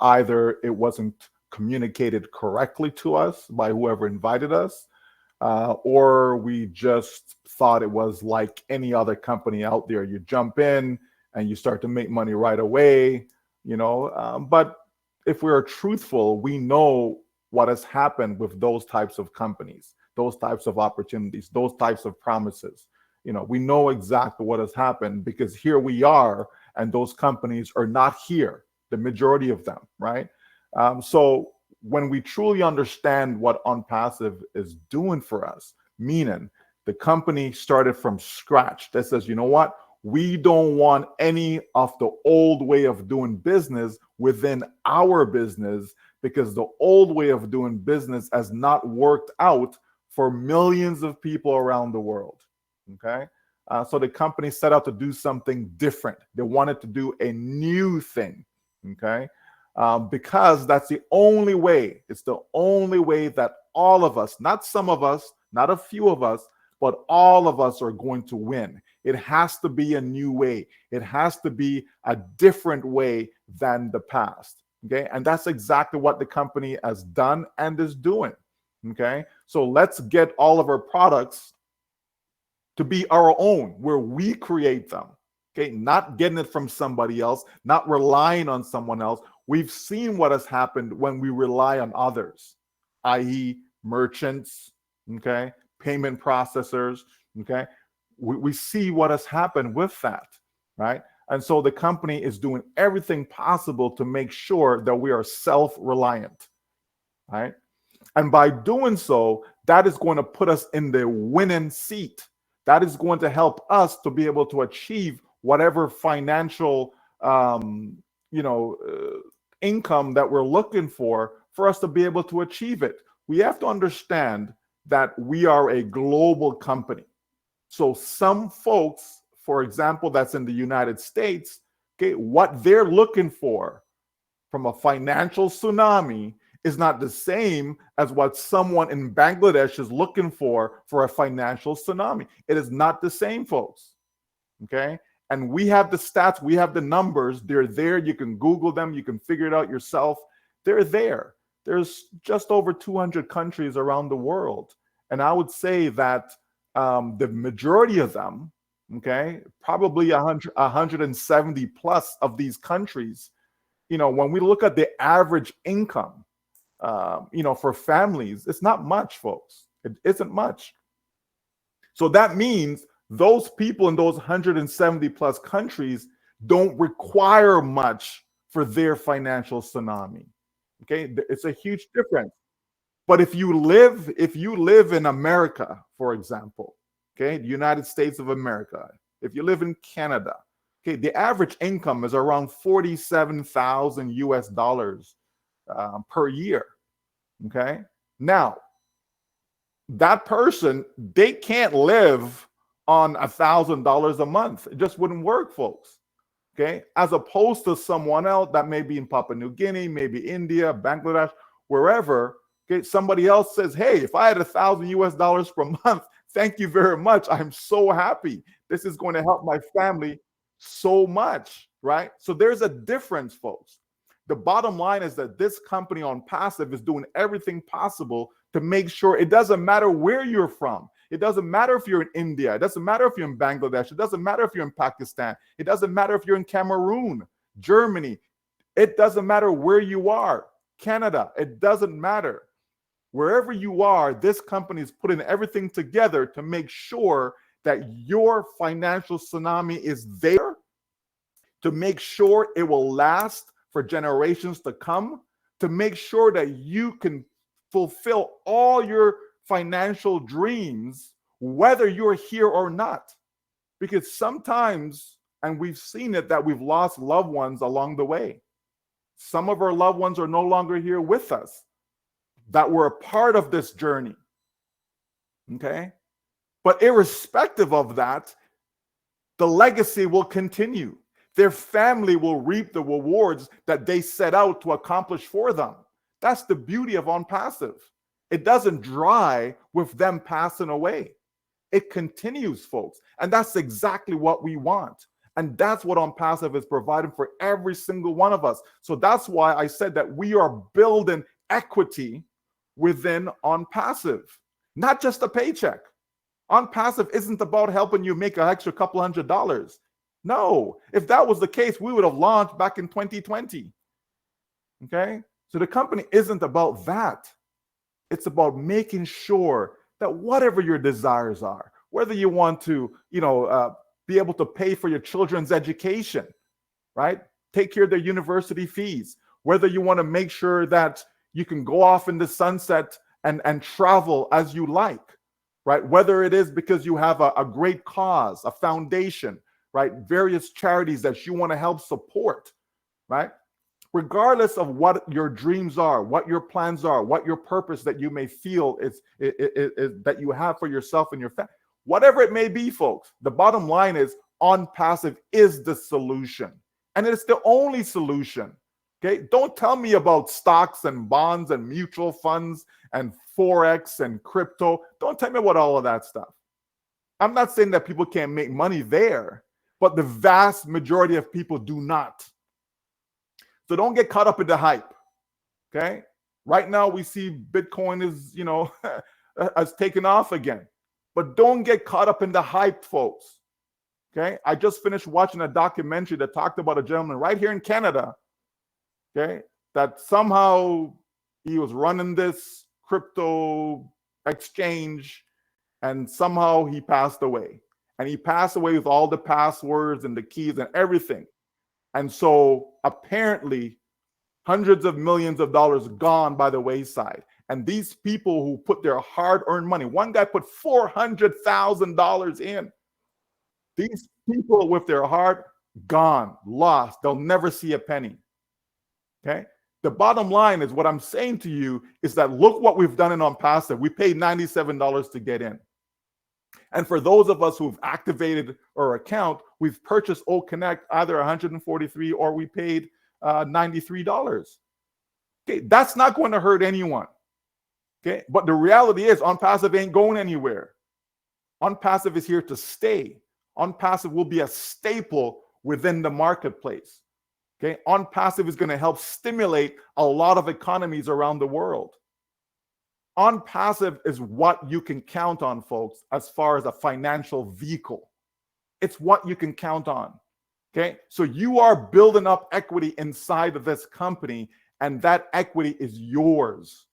Either it wasn't communicated correctly to us by whoever invited us, or we just thought it was like any other company out there. You jump in and you start to make money right away, but if we are truthful, we know what has happened with those types of companies, those types of opportunities, those types of promises. We know exactly what has happened because here we are, and those companies are not here, the majority of them, right? So when we truly understand what OnPassive is doing for us, meaning the company started from scratch, that says, you know what? We don't want any of the old way of doing business within our business because the old way of doing business has not worked out for millions of people around the world. Okay. So the company set out to do something different. They wanted to do a new thing. Okay. Because that's the only way. It's the only way that all of us, not some of us, not a few of us, but all of us are going to win. It has to be a new way. It has to be a different way than the past. Okay. And that's exactly what the company has done and is doing. Okay. So let's get all of our products to be our own, where we create them. Okay, not getting it from somebody else, not relying on someone else. We've seen what has happened when we rely on others, i.e., merchants, okay, payment processors, okay. We see what has happened with that, right? And so the company is doing everything possible to make sure that we are self-reliant, right? And by doing so, that is going to put us in the winning seat. That is going to help us to be able to achieve whatever financial, income that we're looking for us to be able to achieve it. We have to understand that we are a global company. So some folks, for example, that's in the United States, okay, what they're looking for from a financial tsunami is not the same as what someone in Bangladesh is looking for a financial tsunami. It is not the same, folks. Okay? And we have the stats, we have the numbers. They're there. You can Google them. You can figure it out yourself. They're there. There's just over 200 countries around the world. And I would say that the majority of them, okay, probably 170 plus of these countries, when we look at the average income, for families, it's not much, folks. It isn't much. So that means those people in those 170 plus countries don't require much for their financial tsunami. Okay, it's a huge difference. But if you live in America, for example, okay, the United States of America, if you live in Canada, okay, the average income is around 47,000 US dollars per year. Okay, now that person, they can't live on $1,000 a month. It just wouldn't work, folks. Okay, as opposed to someone else that may be in Papua New Guinea, maybe India, Bangladesh, wherever. Okay, somebody else says, hey, if I had 1,000 US dollars per month, thank you very much. I'm so happy. This is going to help my family so much, right? So there's a difference, folks. The bottom line is that this company on Passive is doing everything possible to make sure it doesn't matter where you're from. It doesn't matter if you're in India. It doesn't matter if you're in Bangladesh. It doesn't matter if you're in Pakistan. It doesn't matter if you're in Cameroon, Germany. It doesn't matter where you are. Canada, it doesn't matter. Wherever you are, this company is putting everything together to make sure that your financial tsunami is there, to make sure it will last for generations to come, to make sure that you can fulfill all your financial dreams, whether you're here or not. Because sometimes, and we've seen it, that we've lost loved ones along the way. Some of our loved ones are no longer here with us, that were a part of this journey. Okay? But irrespective of that, the legacy will continue. Their family will reap the rewards that they set out to accomplish for them. That's the beauty of On Passive. It doesn't dry with them passing away. It continues, folks. And that's exactly what we want. And that's what On Passive is providing for every single one of us. So that's why I said that we are building equity within On Passive, not just a paycheck. On Passive isn't about helping you make an extra couple $100. No, if that was the case, we would have launched back in 2020. Okay, so the company isn't about that. It's about making sure that whatever your desires are, whether you want to, be able to pay for your children's education, right? Take care of their university fees, whether you want to make sure that you can go off in the sunset and travel as you like, right? Whether it is because you have a great cause, a foundation, right? Various charities that you want to help support, right? Regardless of what your dreams are, what your plans are, what your purpose that you may feel is that you have for yourself and your family, whatever it may be, folks, the bottom line is On Passive is the solution. And it's the only solution. Okay, don't tell me about stocks and bonds and mutual funds and Forex and crypto. Don't tell me about all of that stuff. I'm not saying that people can't make money there, but the vast majority of people do not. So don't get caught up in the hype. Okay, right now we see Bitcoin is, has taken off again. But don't get caught up in the hype, folks. Okay, I just finished watching a documentary that talked about a gentleman right here in Canada, okay, that somehow he was running this crypto exchange and somehow he passed away. And he passed away with all the passwords and the keys and everything. And so apparently hundreds of millions of dollars gone by the wayside. And these people who put their hard-earned money, one guy put $400,000 in. These people with their heart gone, lost. They'll never see a penny. Okay? The bottom line is what I'm saying to you is that look what we've done in OnPassive. We paid $97 to get in. And for those of us who've activated our account, we've purchased Old Connect either $143 or we paid $93. Okay, that's not going to hurt anyone. Okay, but the reality is OnPassive ain't going anywhere. OnPassive is here to stay. OnPassive will be a staple within the marketplace. Okay, OnPassive is going to help stimulate a lot of economies around the world. OnPassive is what you can count on, folks, as far as a financial vehicle. It's what you can count on. Okay, so you are building up equity inside of this company, and that equity is yours.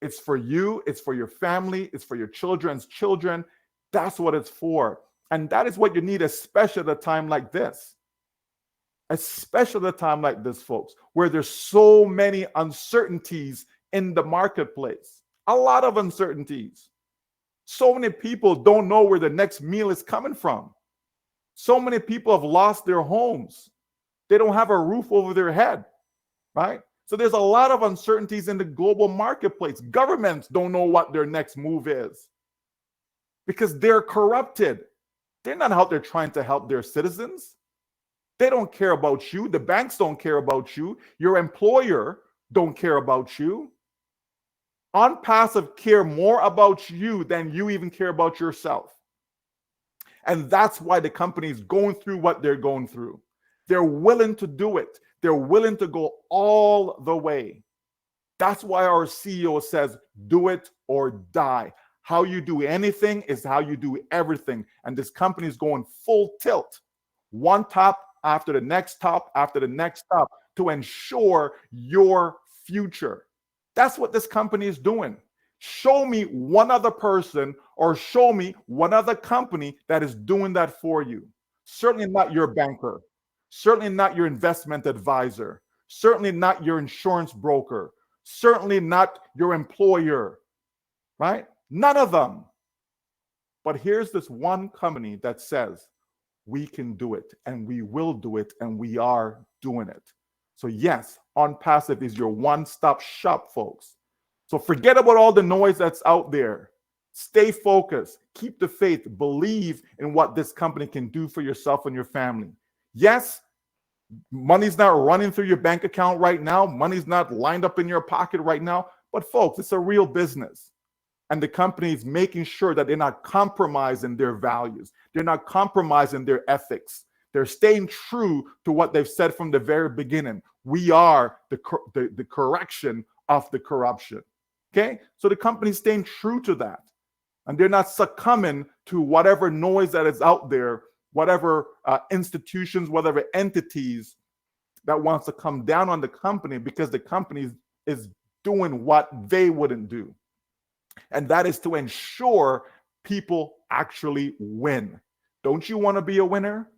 It's for you, it's for your family, it's for your children's children. That's what it's for. And that is what you need, especially at a time like this. Especially at a time like this, folks, where there's so many uncertainties in the marketplace. A lot of uncertainties. So many people don't know where the next meal is coming from. So many people have lost their homes. They don't have a roof over their head, right? So there's a lot of uncertainties in the global marketplace. Governments don't know what their next move is because they're corrupted. They're not out there trying to help their citizens. They don't care about you. The banks don't care about you. Your employer don't care about you. OnPassive care more about you than you even care about yourself. And that's why the company is going through what they're going through. They're willing to do it. They're willing to go all the way. That's why our CEO says, do it or die. How you do anything is how you do everything. And this company is going full tilt, one top after the next top after the next top to ensure your future. That's what this company is doing. Show me one other person or show me one other company that is doing that for you. Certainly not your banker. Certainly not your investment advisor. Certainly not your insurance broker. Certainly not your employer, right? None of them. But here's this one company that says, we can do it and we will do it and we are doing it. So yes, OnPassive is your one-stop shop, folks. So forget about all the noise that's out there. Stay focused, keep the faith, believe in what this company can do for yourself and your family. Yes, money's not running through your bank account right now. Money's not lined up in your pocket right now. But folks, it's a real business. And the company is making sure that they're not compromising their values. They're not compromising their ethics. They're staying true to what they've said from the very beginning. We are the correction of the corruption. Okay? So the company's staying true to that. And they're not succumbing to whatever noise that is out there, whatever institutions, whatever entities that wants to come down on the company because the company is doing what they wouldn't do. And that is to ensure people actually win. Don't you want to be a winner?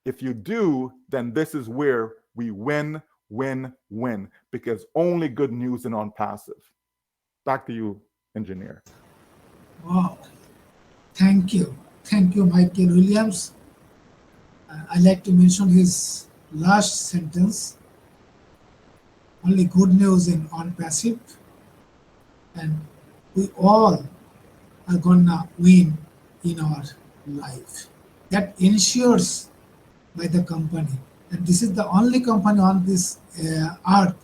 If you do, then this is where we win, win, win, because only good news in OnPassive. Back to you, engineer. Wow. Thank you. Thank you, Michael Williams. I like to mention his last sentence. Only good news in OnPassive. And we all are gonna win in our life. That ensures by the company. And this is the only company on this earth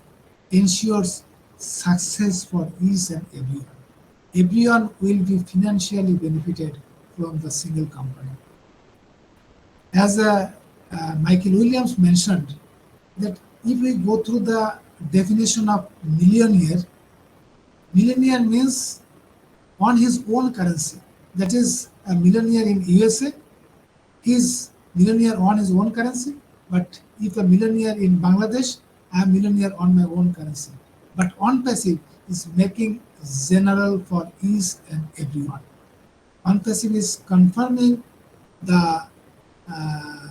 ensures success for each and everyone. Everyone will be financially benefited from the single company. As Michael Williams mentioned, that if we go through the definition of millionaire means on his own currency, that is a millionaire in USA, he's millionaire on his own currency. But if a millionaire in Bangladesh, I am millionaire on my own currency. But on passive is making general for each and everyone. On passive is confirming the uh,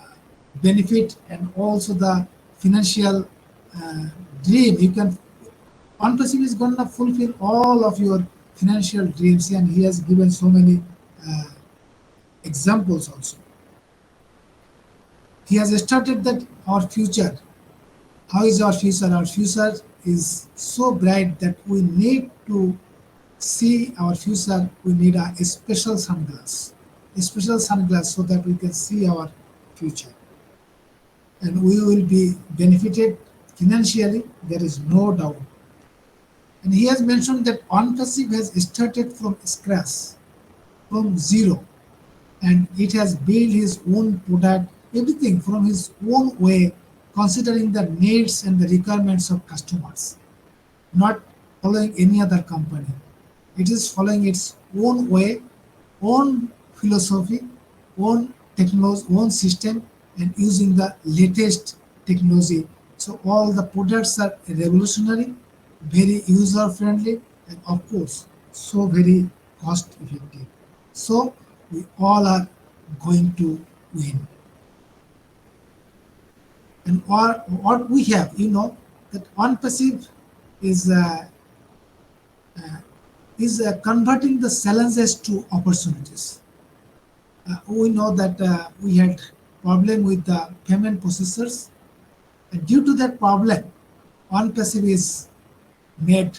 benefit and also the financial uh, dream. You can on passive is going to fulfill all of your financial dreams, and he has given so many uh, examples also. He has started that our future. How is our future? Our future is so bright that we need to see our future. We need a special sunglass so that we can see our future. And we will be benefited financially, there is no doubt. And he has mentioned that OnPassive has started from scratch, from zero, and it has built his own product, everything from his own way, considering the needs and the requirements of customers, not following any other company. It is following its own way, own philosophy, own technology, own system, and using the latest technology. So all the products are revolutionary, very user friendly, and of course, so very cost effective. So we all are going to win. And what we have, that on passive is converting the challenges to opportunities. We know that we had problem with the payment processors. And due to that problem, OnPassive is made.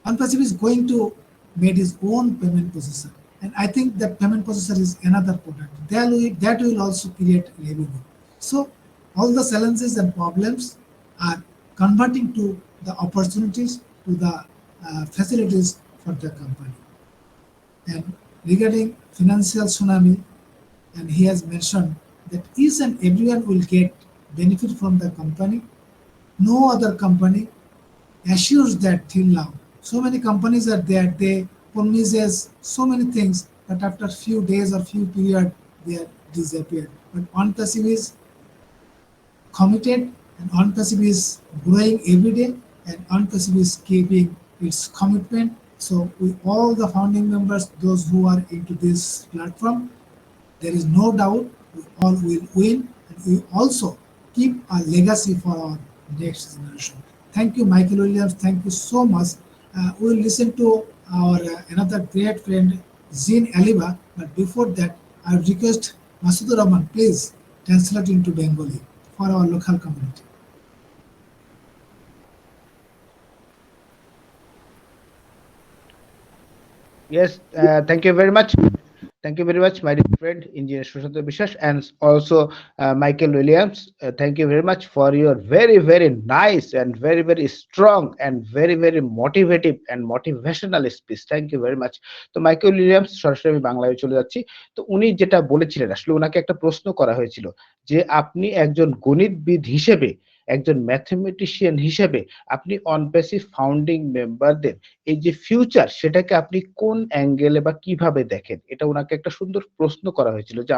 OnPassive is going to make his own payment processor, and I think that payment processor is another product that will also create revenue. So all the challenges and problems are converting to the opportunities, to the facilities for the company. And regarding financial tsunami, and he has mentioned that each and everyone will get benefit from the company. No other company assures that till now. So many companies are there, they promises so many things, but after few days or few period, they are disappeared. But OnPassive is committed, and OnPassive is growing every day, and OnPassive is keeping its commitment. So we all the founding members, those who are into this platform, there is no doubt we all will win, and we also keep a legacy for our next generation. Thank you, Michael Williams. Thank you so much. We'll listen to our another great friend, Zin Aliba. But before that, I request Masudur Rahman, please translate into Bengali for our local community. Yes, thank you very much. Thank you very much, my dear friend, Engineer Sushant Biswas, and also Michael Williams. Thank you very much for your very, very nice and very, very strong and very, very motivative and motivational speech. Thank you very much. তো Michael Williams সরাসরি আমি বাংলায় চলে যাচ্ছি। তো উনি যেটা বলেছিলেন, আসলে ওনাকে একটা প্রশ্ন করা হয়েছিল যে আপনি একজন গণিতবিদ হিসেবে, একজন ম্যাথমেটিশিয়ান হিসেবে আপনি অনপ্যাসিভ ফাউন্ডিং মেম্বারদের এই যে ফিউচার, সেটাকে আপনি কোন অ্যাঙ্গেলে বা কিভাবে দেখেন? এটা উনাকে একটা সুন্দর প্রশ্ন করা হয়েছিল যে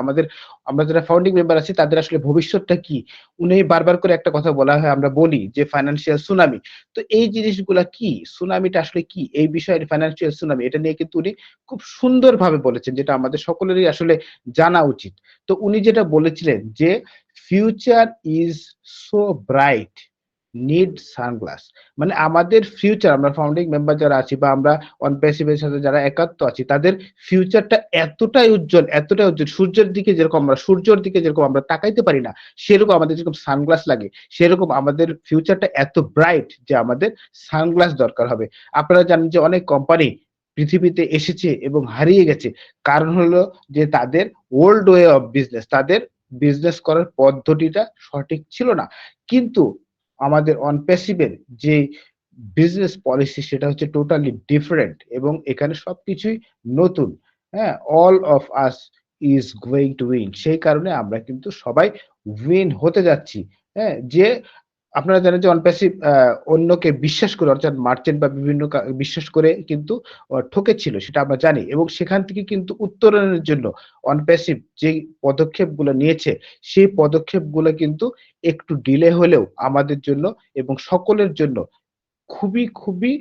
আমরা যারা ফাউন্ডিং মেম্বার আছি তাদের আসলে ভবিষ্যৎটা কি? উনি বারবার করে একটা কথা বলা হয়, আমরা বলি যে ফাইন্যান্সিয়াল সুনামি। তো এই জিনিসগুলা কি? সুনামিটা আসলে কি? এই বিষয়ে ফাইন্যান্সিয়াল সুনামি এটা নিয়ে কিন্তু উনি খুব সুন্দরভাবে বলেছেন, যেটা আমাদের সকলেরই আসলে জানা উচিত। তো উনি যেটা বলেছিলেন যে future is so bright, need sunglass. মানে আমাদের ফিউচার, আমরা ফাউন্ডিং মেম্বার যারা আছি বা আমরা অনপ্যাসিভের সাথে যারা একাত্ম আছি, তাদের ফিউচারটা এতটাই উজ্জ্বল, এতটাই উজ্জ্বল, সূর্যের দিকে যেরকম আমরা তাকাইতে পারি না, সেরকম আমাদের যেরকম সানগ্লাস লাগে, সেরকম আমাদের ফিউচারটা এত ব্রাইট যে আমাদের সানগ্লাস দরকার হবে। আপনারা জানেন যে অনেক কোম্পানি পৃথিবীতে এসেছে এবং হারিয়ে গেছে, কারণ হলো যে তাদের ওল্ড ওয়ে অফ বিজনেস, তাদের বিজনেস করার পদ্ধতিটা সঠিক ছিল না। কিন্তু আমাদের অনপ্যাসিভের যে বিজনেস পলিসি, সেটা হচ্ছে টোটালি ডিফারেন্ট এবং এখানে সবকিছুই নতুন। হ্যাঁ, all of us is going to win. সেই কারণে আমরা কিন্তু সবাই উইন হতে যাচ্ছি। হ্যাঁ, যে আপনারা জানেন যে অনপ্যাসিভ অন্যকে বিশ্বাস করে, অর্থাৎ মার্চেন্ট বা বিভিন্ন বিশ্বাস করে কিন্তু ঠকেছিল, সেটা আমরা জানি। এবং সেখান থেকে কিন্তু উত্তরণের জন্য অনপ্যাসিভ যে পদক্ষেপগুলো নিয়েছে, সেই পদক্ষেপগুলো কিন্তু একটু ডিলে হলেও আমাদের জন্য এবং সকলের জন্য খুবই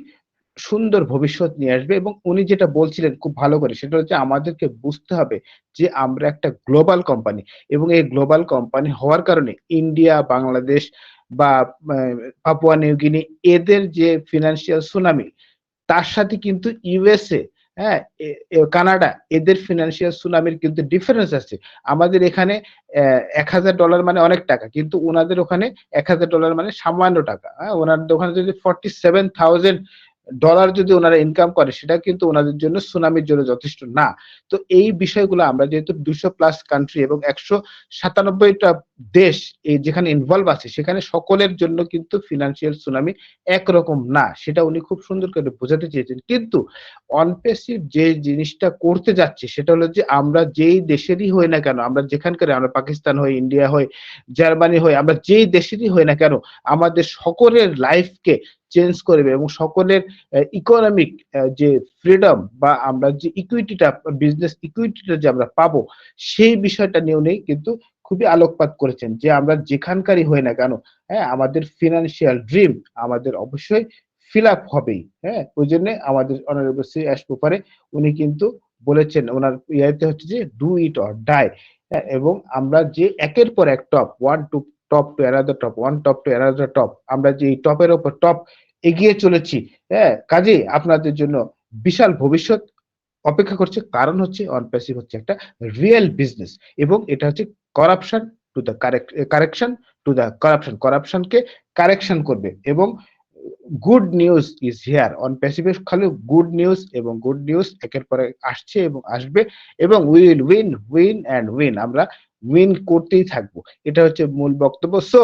সুন্দর ভবিষ্যৎ নিয়ে আসবে। এবং উনি যেটা বলছিলেন খুব ভালো করে, সেটা হচ্ছে আমাদেরকে বুঝতে হবে যে আমরা একটা গ্লোবাল কোম্পানি, এবং এই গ্লোবাল কোম্পানি হওয়ার কারণে ইন্ডিয়া, বাংলাদেশ বা পাপুয়া নিউগিনি, এদের যে ফিনান্সিয়াল সুনামি, তার সাথে কিন্তু ইউএসএ, হ্যাঁ, কানাডা, এদের ফিনান্সিয়াল সুনামির কিন্তু ডিফারেন্স আছে। আমাদের এখানে $1000 মানে অনেক টাকা, কিন্তু ওনাদের ওখানে $1000 মানে সামান্য টাকা। হ্যাঁ, ওনাদের ওখানে যদি $47,000 যদি ওনারা ইনকাম করে, সেটা কিন্তু ওনাদের জন্য সুনামির জন্য যথেষ্ট না। তো এই বিষয়গুলো আমরা যেহেতু 200+ কান্ট্রি এবং 197টা দেশ এই যেখানে ইনভলভ আছে, সেখানে সকলের জন্য কিন্তু ফিনান্সিয়াল সুনামি একরকম না, সেটা উনি খুব সুন্দর করে বোঝাতে চেয়েছেন। কিন্তু অনপ্যাসিভ যে জিনিসটা করতে যাচ্ছে, সেটা হলো যে আমরা যেই দেশেরই হই না কেন, আমরা যেখানকার, আমরা পাকিস্তান হই, ইন্ডিয়া হই, জার্মানি হই, আমরা যেই দেশেরই হই না কেন, আমাদের সকলের লাইফকে চেঞ্জ করবে এবং সকলের ইকোনমিক যে ফ্রিডম বা আমরা যে ইকুইটিটা, বিজনেস ইকুইটিটা যে আমরা পাবো, সেই বিষয়টা নিয়ে উনি কিন্তু খুবই আলোকপাত করেছেন যে আমরা যেখানকারই হই না কেন, হ্যাঁ, আমাদের ফিনান্সিয়াল ড্রিম আমাদের অবশ্যই ফিল আপ হবেই। হ্যাঁ, ওই জন্য আমাদের অনারেবল শ্রী অ্যাশপোপারে উনি কিন্তু বলেছেন, ওনার ইয়াতে হচ্ছে যে ডু ইট অর ডাই। এবং আমরা যে একের পর এক top, one to top to another top, one top to another top, আমরা যে এই টপের ওপর টপ এগিয়ে চলেছি, হ্যাঁ, কাজেই আপনাদের জন্য বিশাল ভবিষ্যৎ অপেক্ষা করছে। কারণ হচ্ছে অনপ্যাসিভ হচ্ছে একটা রিয়েল বিজনেস, এবং এটা হচ্ছে corruption to the correction to the corruption, কারাপশনকে কারেকশন করবে। এবং good news is here, OnPassive খালি গুড নিউজ, এবং গুড নিউজ একের পর এক আসছে এবং আসবে, এবং will win win and win, আমরা উইন করতেই থাকবো। এটা হচ্ছে মূল বক্তব্য। So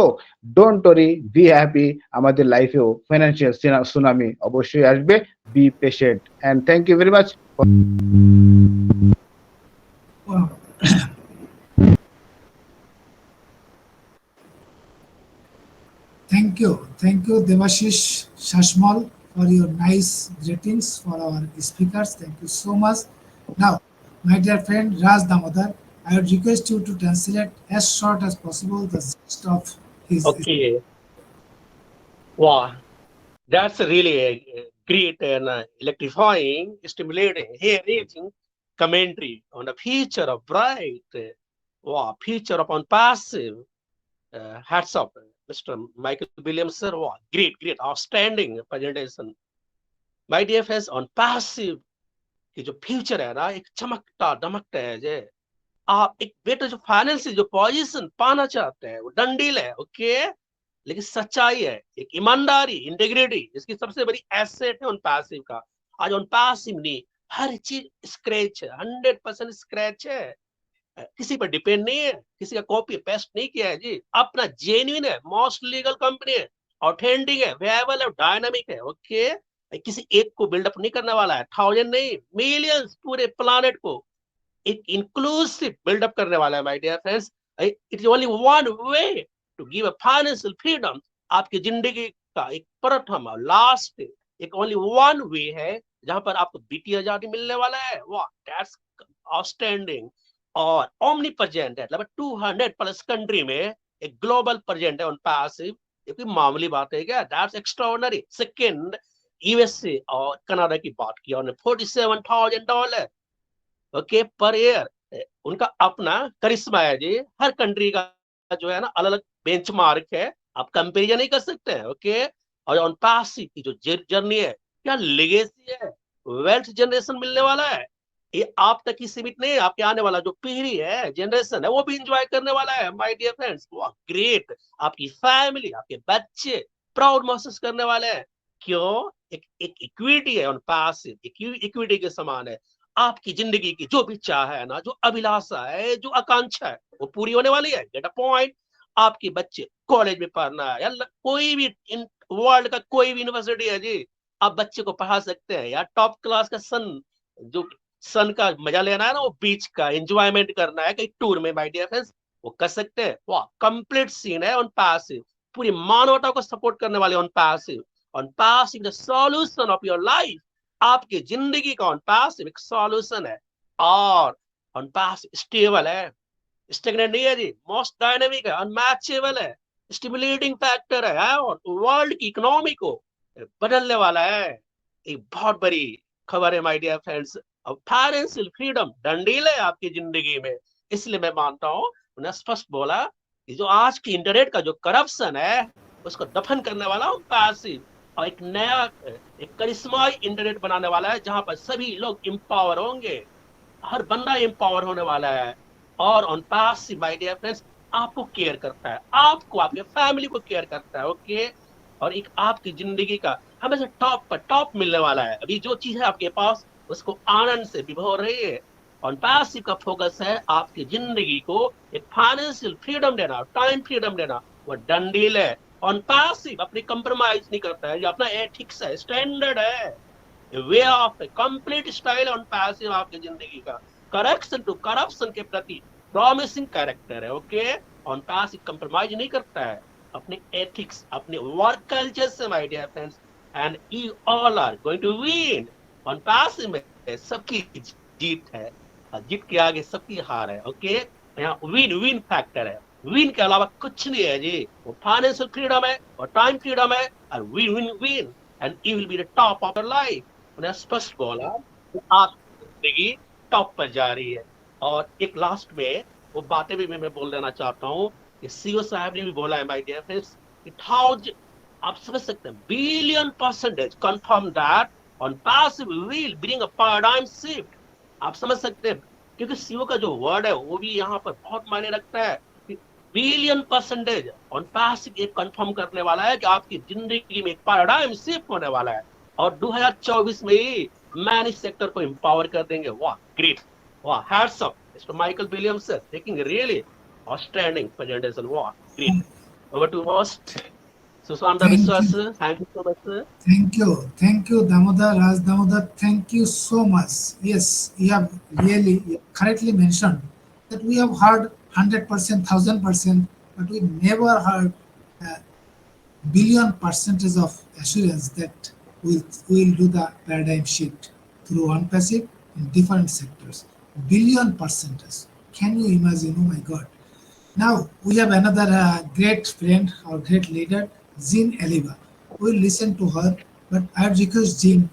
don't worry, be happy, আমাদের লাইফেও ফাইন্যান্সিয়াল সুনামি অবশ্যই আসবে। Be patient and thank you very much. Wow. Thank you, Devashish Shashmal, for your nice greetings for our speakers. Thank you so much. Now, my dear friend Raj Damodar, I would request you to translate as short as possible the gist of his. Okay. Wow. That's really a great and electrifying, stimulating, hair-raising commentary on the future of bright, wow, future upon passive. Hats off, Mr. Michael Williams, sir. Wow, great, outstanding presentation. My dear friends, on passive की जो future है ना, एक चमकता दमकता है जे आप एक better जो फाइनेंस जो पोजीशन पाना चाहते हैं, वो डंडील है, ओके, लेकिन सच्चाई है, एक ईमानदारी, इंटीग्रिटी, इसकी सबसे बड़ी एसेट है ऑन पैसिव का। आज ऑन पैसिव नहीं, हर चीज स्क्रैच है, 100% स्क्रैच है, किसी पर डिपेंड नहीं है, किसी का कॉपी पेस्ट नहीं किया है जी, अपना जेन्युइन है, मोस्ट लीगल कंपनी है, ऑथेंटिक है, वेरिएबल है, डायनामिक है, ओके, किसी एक को बिल्डअप नहीं करने वाला है, 1000 नहीं, मिलियंस, पूरे प्लानेट को एक इंक्लूसिव बिल्डअप करने वाला है। My dear friends, it is only one way to give a financial freedom. आपकी जिंदगी का एक प्रथम और लास्ट, एक ओनली वन वे है जहां पर आपको बीटी आजादी मिलने वाला है। वाह, दैट्स आउटस्टैंडिंग। और ओमनी प्रेजेंट है, मतलब 200+ कंट्री में एक ग्लोबल प्रेजेंट है ऑन पैसिव। ये कोई मामूली बात है क्या? That's extraordinary. सेकंड, यूएसए और कनाडा की बात की उन्होंने, $47,000 ओके पर ईयर। उनका अपना करिश्मा है जी, हर कंट्री का जो है ना अलग अलग बेंचमार्क है, आप कंपेरिजन नहीं कर सकते हैं, ओके। और ऑन पैसिव की जो जर्नी है, क्या लेगेसी है, वेल्थ जनरेशन मिलने वाला है, ये आप तक ही सीमित नहीं है, आपके आने वाला जो पीढ़ी है, जनरेशन है, वो भी इंजॉय करने वाला है। माय डियर फ्रेंड्स, वाह ग्रेट, आपकी फैमिली, आपके बच्चे प्राउड महसूस करने वाले हैं। क्यों? एक इक्विटी है ऑन पैसिव, इक्विटी के समान है। आपकी जिंदगी की जो भी चाह है ना, जो अभिलाषा है, जो आकांक्षा है, वो पूरी होने वाली है। Get a point. आपके बच्चे कॉलेज में पढ़ना है या कोई भी वर्ल्ड का कोई भी यूनिवर्सिटी है जी, आप बच्चे को पढ़ा सकते हैं यार। टॉप क्लास का जो सन का मजा लेना है ना, वो बीच का एंजॉयमेंट करना है कहीं टूर में, माय डियर फ्रेंड्स, वो कर सकते हैं। वाह, कंप्लीट सीन है ऑन पैसिव। पूरी मानवता को सपोर्ट करने वाले on passive the solution of your life, आपकी जिंदगी का ऑन पैसिव एक सॉल्यूशन है। और ऑन पैसिव स्टेबल है, स्टेगनेंट नहीं है जी, मोस्ट डायनेमिक है, अनमैचेबल है, स्टिमुलेटिंग फैक्टर है और वर्ल्ड की इकोनॉमी को बदलने वाला है। एक बहुत बड़ी खबर है my dear friends, financial freedom done deal है आपकी जिंदगी में। इसलिए मैं मानता हूँ, उन्हें स्पष्ट बोला कि जो आज की इंटरनेट का जो करप्शन है उसको दफन करने वाला हूँ पैसिव, और एक नया एक करिश्माई इंटरनेट बनाने वाला है जहां पर सभी लोग एम्पावर होंगे, हर बंदा एम्पावर होने वाला है। और OnePassive my dear friends आपको केयर करता है, आपको आपके फैमिली को केयर करता है, ओके। और एक आपकी जिंदगी का हमेशा टॉप पर टॉप मिलने वाला है। अभी जो चीज है आपके पास उसको आनंद से विभोर रही है। ऑन पैसिव का फोकस है आपकी जिंदगी को एक फाइनेंशियल फ्रीडम देना, टाइम फ्रीडम देना, वो डन डील है। ऑन पैसिव अपनी कंप्रोमाइज नहीं करता है, ये अपना एथिक्स है, स्टैंडर्ड है, way of complete style OnePassive आपकी जिंदगी का करेक्शन टू करप्शन के प्रति प्रॉमिसिंग कैरेक्टर है, ओके। ऑन पैसिव कंप्रोमाइज नहीं करता है अपने एथिक्स, अपने वर्क कल्चर से my dear friends, and you all are going to win. OnePassive में सबकी जीत है, जीत के आगे सबकी हार है, ओके। यहाँ विन विन फैक्टर है, विन के अलावा कुछ नहीं है जी। वो फाइनेंशियल फ्रीडम है और टाइम फ्रीडम है और win win win, and you will be the top of your life. उन्हें स्पष्ट बोला कि आपकी जिंदगी टॉप पर जा रही है। और एक लास्ट में वो बातें भी मैं बोल देना चाहता हूँ कि सीओ साहब ने भी बोला है माय डियर फ्रेंड्स, आप समझ सकते हैं billion% confirm that on passive will bring a paradigm shift. आप समझ सकते हैं, क्योंकि सीओ का जो वर्ड है वो भी यहाँ पर बहुत मायने रखता है। बिलियन% ऑन पैसिव एक कंफर्म करने वाला है कि आपकी जिंदगी में एक पैराडाइम शिफ्ट होने वाला है और 2024 में ही मैन इस सेक्टर को एम्पावर कर देंगे। वाह ग्रेट, वाह hats off mister Michael Williams sir, taking really outstanding presentation, वाह great. Over to host Sushant Thank Vishwas, you. Thank you so much sir. Thank you, Damodar, Raj Damodar. Thank you so much. Yes, you have really correctly mentioned that we have heard 100%, 1000%, but we never heard billion percentage of assurance that we'll do the paradigm shift through one passive in different sectors. Billion percentage. Can you imagine? Oh my God. Now we have another great friend or great leader, Jean Eliva. We'll listen to her, but I request Jean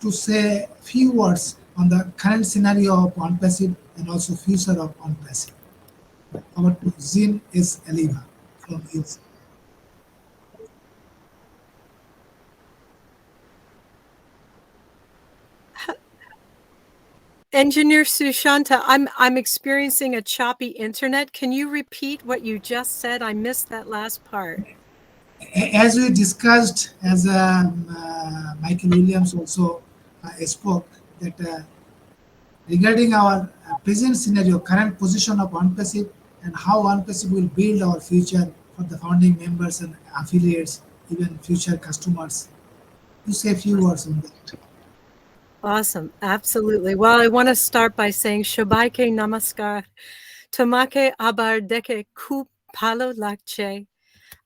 to say few words on the current scenario of on-passive and also future of on-passive. Over to Jean S. Eliva from USA. Engineer Sushanta, I'm experiencing a choppy internet. Can you repeat what you just said? I missed that last part. As we discussed, as Michael Williams also spoke, that regarding our present scenario, current position of OnePassive and how OnePassive will build our future for the founding members and affiliates, even future customers. You say a few words on that. Awesome. Absolutely. Well, I want to start by saying Shobaike Namaskar. Tomake Abar Deke Ku Palo Lakche.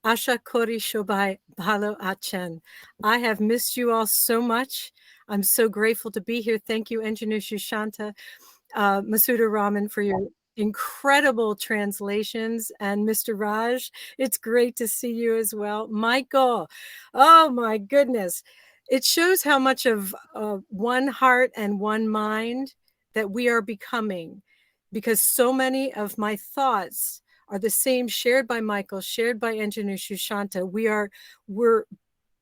Asha Kori Shobai Balo Achen. I have missed you all so much. I'm so grateful to be here. Thank you, Engineer Shushanta, Masuda Raman, for your incredible translations. And Mr. Raj, it's great to see you as well. Michael, oh my goodness. It shows how much of one heart and one mind that we are becoming, because so many of my thoughts are the same, shared by Michael, shared by Engineer Shushanta. We're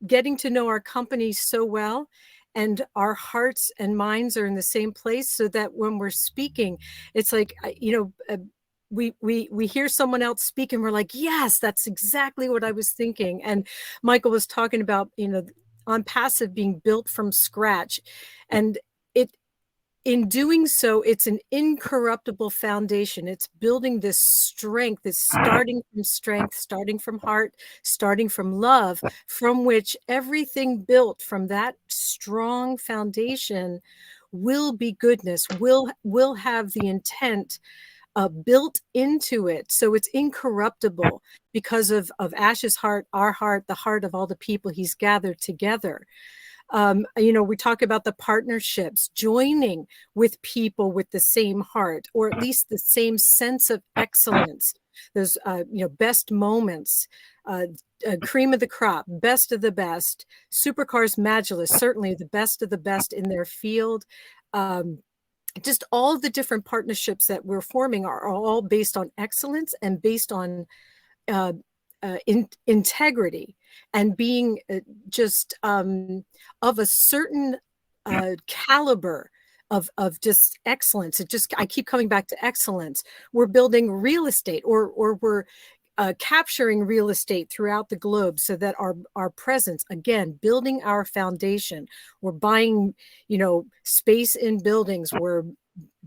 getting to know our company so well, and our hearts and minds are in the same place, so that when we're speaking, it's like, we hear someone else speak and we're like, yes, that's exactly what I was thinking. And Michael was talking about, on passive being built from scratch, and in doing so, it's an incorruptible foundation. It's building this strength, this starting from strength, starting from heart, starting from love, from which everything built from that strong foundation will be goodness, will have the intent built into it, so it's incorruptible because of Ash's heart, our heart, the heart of all the people he's gathered together. We talk about the partnerships, joining with people with the same heart, or at least the same sense of excellence. Those, best moments, cream of the crop, best of the best, supercars Magulus, certainly the best of the best in their field. Just all the different partnerships that we're forming are all based on excellence and based on integrity and being just of a certain caliber of just excellence. I keep coming back to excellence. We're building real estate, or we're capturing real estate throughout the globe, so that our presence, again, building our foundation. We're buying, space in buildings. We're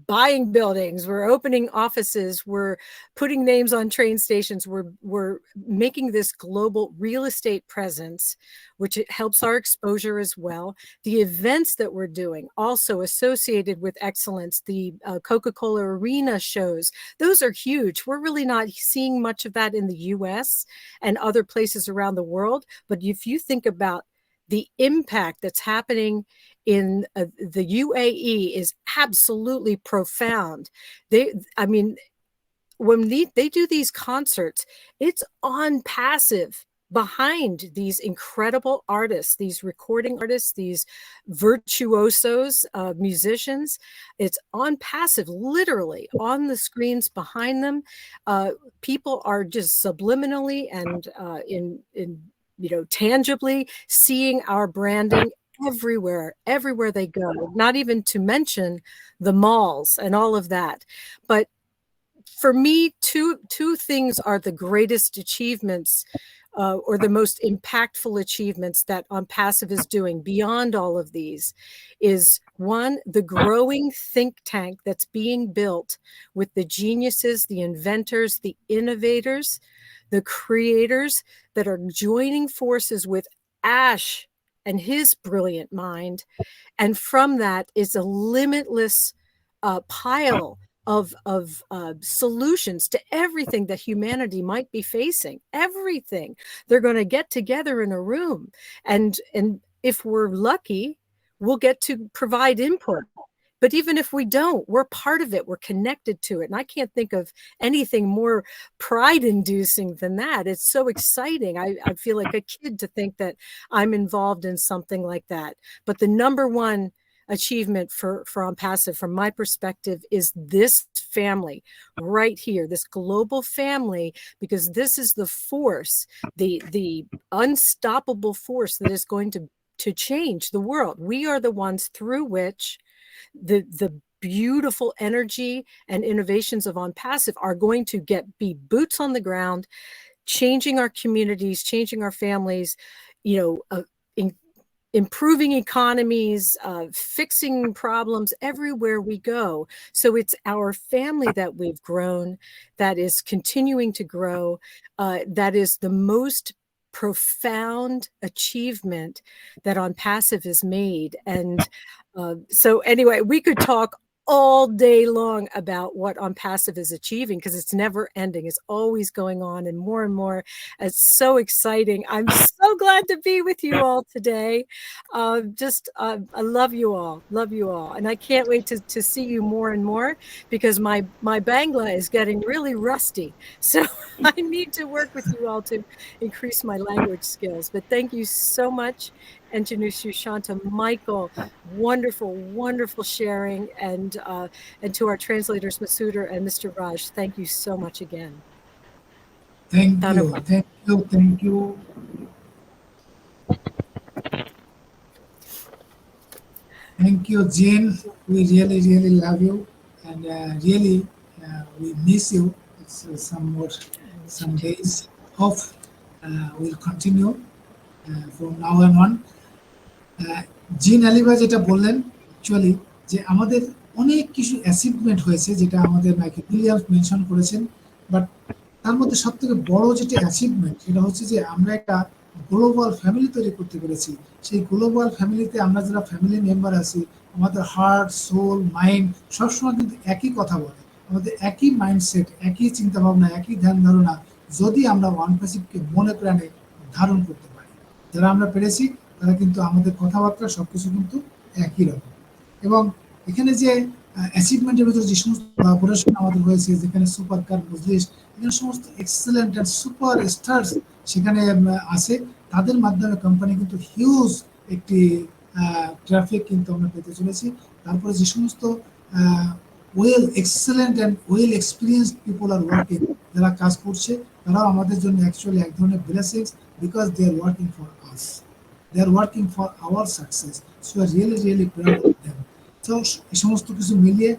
buying buildings. We're opening offices. We're putting names on train stations. We're making this global real estate presence, which it helps our exposure as well. The events that we're doing, also associated with excellence, the Coca-Cola Arena shows, those are huge. We're really not seeing much of that in the US and other places around the world. But if you think about the impact that's happening in the UAE is absolutely profound. When they do these concerts, it's on passive behind these incredible artists, these recording artists, these virtuosos, musicians. It's on passive, literally on the screens behind them. People are just subliminally and tangibly seeing our branding everywhere they go, not even to mention the malls and all of that. But for me, two things are the greatest achievements or the most impactful achievements that On Passive is doing beyond all of these is, one, the growing think tank that's being built with the geniuses, the inventors, the innovators, the creators that are joining forces with Ash and his brilliant mind. And from that is a limitless pile of solutions to everything that humanity might be facing. Everything. They're going to get together in a room. And if we're lucky, we'll get to provide input. But even if we don't, we're part of it. We're connected to it. And I can't think of anything more pride-inducing than that. It's so exciting. I feel like a kid to think that I'm involved in something like that. But the number one achievement for On Passive, from my perspective, is this family right here, this global family, because this is the force, the unstoppable force that is going to change the world. We are the ones through which the beautiful energy and innovations of On Passive are going to be boots on the ground, changing our communities, changing our families, improving economies, fixing problems everywhere we go. So it's our family that we've grown, that is continuing to grow, that is the most profound achievement that On Passive has made. And so anyway, we could talk all day long about what On Passive is achieving, because it's never ending. It's always going on and more and more. It's so exciting. I'm so glad to be with you all today. I love you all. And I can't wait to see you more and more, because my Bangla is getting really rusty. So I need to work with you all to increase my language skills. But thank you so much. Engineer Sushanta, Michael, wonderful sharing, and to our translators, Masuda and Mr. Raj, thank you so much again. Thank you. Thank you, Jane. We really love you, and really we miss you. It's some days off. We'll continue from now on. জিন আলিভা যেটা বললেন, actually যে আমাদের অনেক কিছু achievement হয়েছে, যেটা আমাদের মাইকেল উইলিয়ামস মেনশন করেছেন, বাট তার মধ্যে সব থেকে বড় যেটা অ্যাচিভমেন্ট, সেটা হচ্ছে যে আমরা একটা গ্লোবাল ফ্যামিলি তৈরি করতে পেরেছি। সেই গ্লোবাল ফ্যামিলিতে আমরা যারা ফ্যামিলি মেম্বার আছি, আমাদের হার্ট, সোল, মাইন্ড সবসময় কিন্তু একই কথা বলে। আমাদের একই মাইন্ডসেট, একই চিন্তাভাবনা, একই ধ্যান ধারণা যদি আমরা ওয়ান প্যাসিভকে মনে প্রাণে ধারণ করতে পারি, যারা আমরা পেরেছি তারা কিন্তু আমাদের কথাবার্তা সবকিছু কিন্তু একই রকম। এবং এখানে যে অ্যাচিভমেন্টের ভিতরে যে সমস্ত কোলাবোরেশন আমাদের হয়েছে, যেখানে সুপার কার মজলিস, এখানে সমস্ত এক্সেলেন্ট অ্যান্ড সুপার স্টার্স সেখানে আছে, তাদের মাধ্যমে কোম্পানি কিন্তু হিউজ একটি ট্রাফিক কিন্তু আমরা পেতে চলেছি। তারপরে যে সমস্ত well excellent and well experienced people are working, যারা কাজ করছে তারাও আমাদের জন্য অ্যাকচুয়ালি এক ধরনের blessings, because they are working for us, they are working for our success, so we are really proud of them. So এই সমস্ত কিছু মিলিয়ে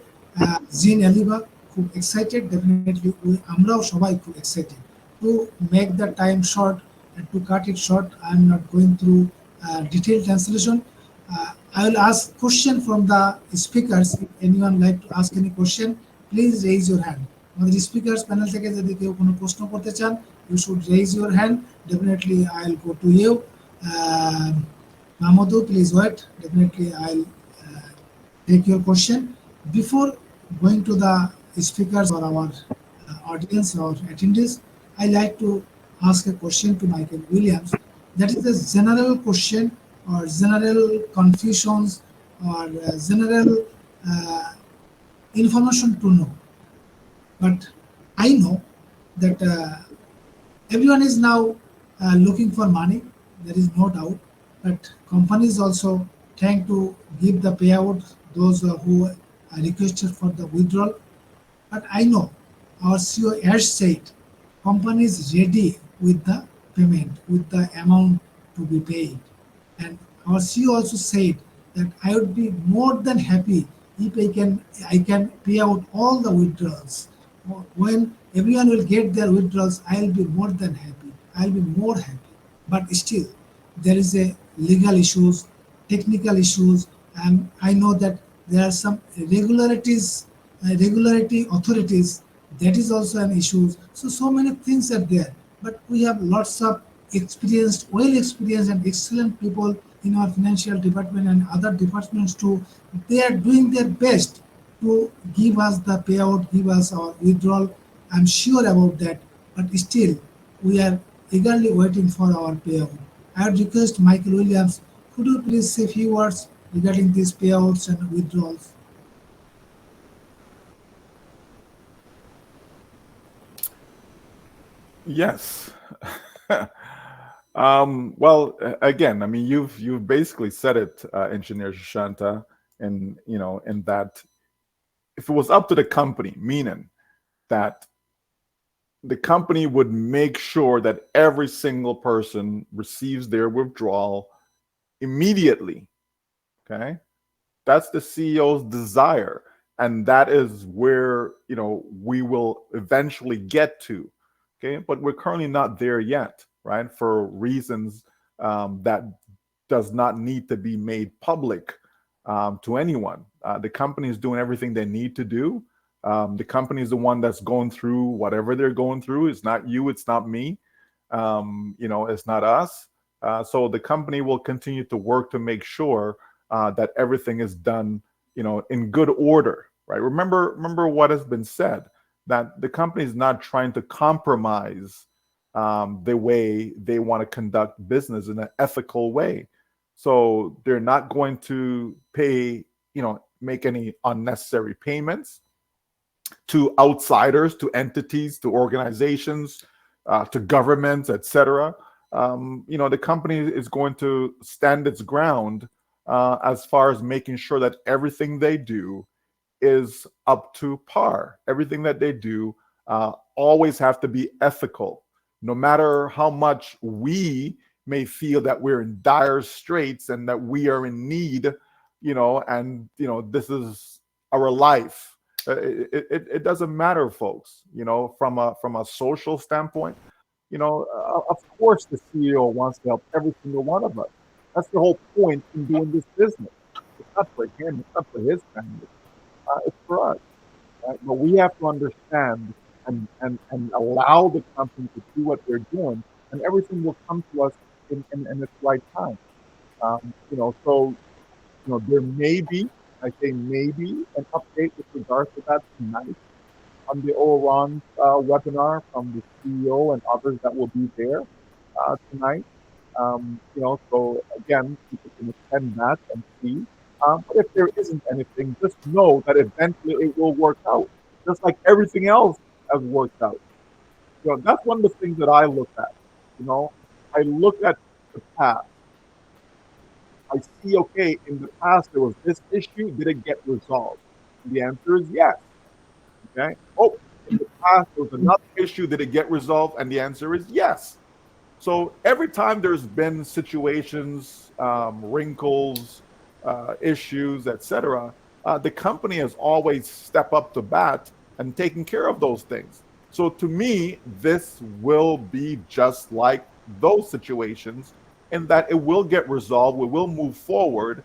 জিন এলিভা খুব এক্সাইটেড, ডেফিনেটলি আমরাও সবাই খুব excited to make the time short and to cut it short. I am not going through detailed translation. I will ask question from the speakers. If anyone like to ask any question, please raise your hand. আমাদের speakers panel থেকে যদি কেউ কোনো প্রশ্ন করতে চান, you should raise your hand. Definitely I will go to you. Mamadou, please wait. Definitely I'll take your question. Before going to the speakers or our audience or attendees, I like to ask a question to Michael Williams. That is a general question or general confusions or general information to know. But I know that everyone is now looking for money. There is no doubt. But companies also trying to give the payout those who are requested for the withdrawal. But I know our CEO has said company is ready with the payment, with the amount to be paid. And our CEO also said that I would be more than happy if I can pay out all the withdrawals. When everyone will get their withdrawals, I will be more than happy. I will be more happy. But still, there is a legal issues, technical issues, and I know that there are some regularity authorities. That is also an issue. So many things are there. But we have lots of experienced, well experienced, and excellent people in our financial department and other departments too. They are doing their best to give us the payout, give us our withdrawal. I'm sure about that. But still, we are eagerly waiting for our payout. I would request Michael Williams, could you please say a few words regarding these payouts and withdrawals? Yes. Well, again, I mean, you've basically said it, Engineer Shanta, and in that if it was up to the company, meaning that the company would make sure that every single person receives their withdrawal immediately. Okay, that's the CEO's desire, and that is where we will eventually get to. Okay, but we're currently not there yet, right? For reasons that does not need to be made public to anyone. The company is doing everything they need to do. The company is the one that's going through whatever they're going through. It's not you, it's not me. It's not us. So the company will continue to work to make sure that everything is done, in good order, right? Remember what has been said, that the company is not trying to compromise the way they want to conduct business in an ethical way. So they're not going to make any unnecessary payments to outsiders, to entities, to organizations, to governments, etc. The company is going to stand its ground as far as making sure that everything they do is up to par. Everything that they do always have to be ethical, no matter how much we may feel that we're in dire straits and that we are in need, and this is our life. It doesn't matter, folks. From a social standpoint, of course the CEO wants to help every single one of us. That's the whole point in doing this business. It's not for him. It's not for his family. It's for us. Right? But we have to understand and allow the company to do what they're doing, and everything will come to us in its right time. So there may be, I say maybe, an update with regards to that tonight. on the Orange webinar from the CEO and others that will be there tonight. So again, people can attend that and see. But if there isn't anything, just know that eventually it will work out, just like everything else has worked out. That's one of the things that I look at. You know, I look at the past. I see, okay, in the past there was this issue. Did it get resolved? And the answer is yes. Okay. Oh, in the past there was another issue. Did it get resolved? And the answer is yes. So every time there's been situations, wrinkles, issues, etc., the company has always stepped up to bat and taken care of those things. So to me, this will be just like those situations in that it will get resolved, we will move forward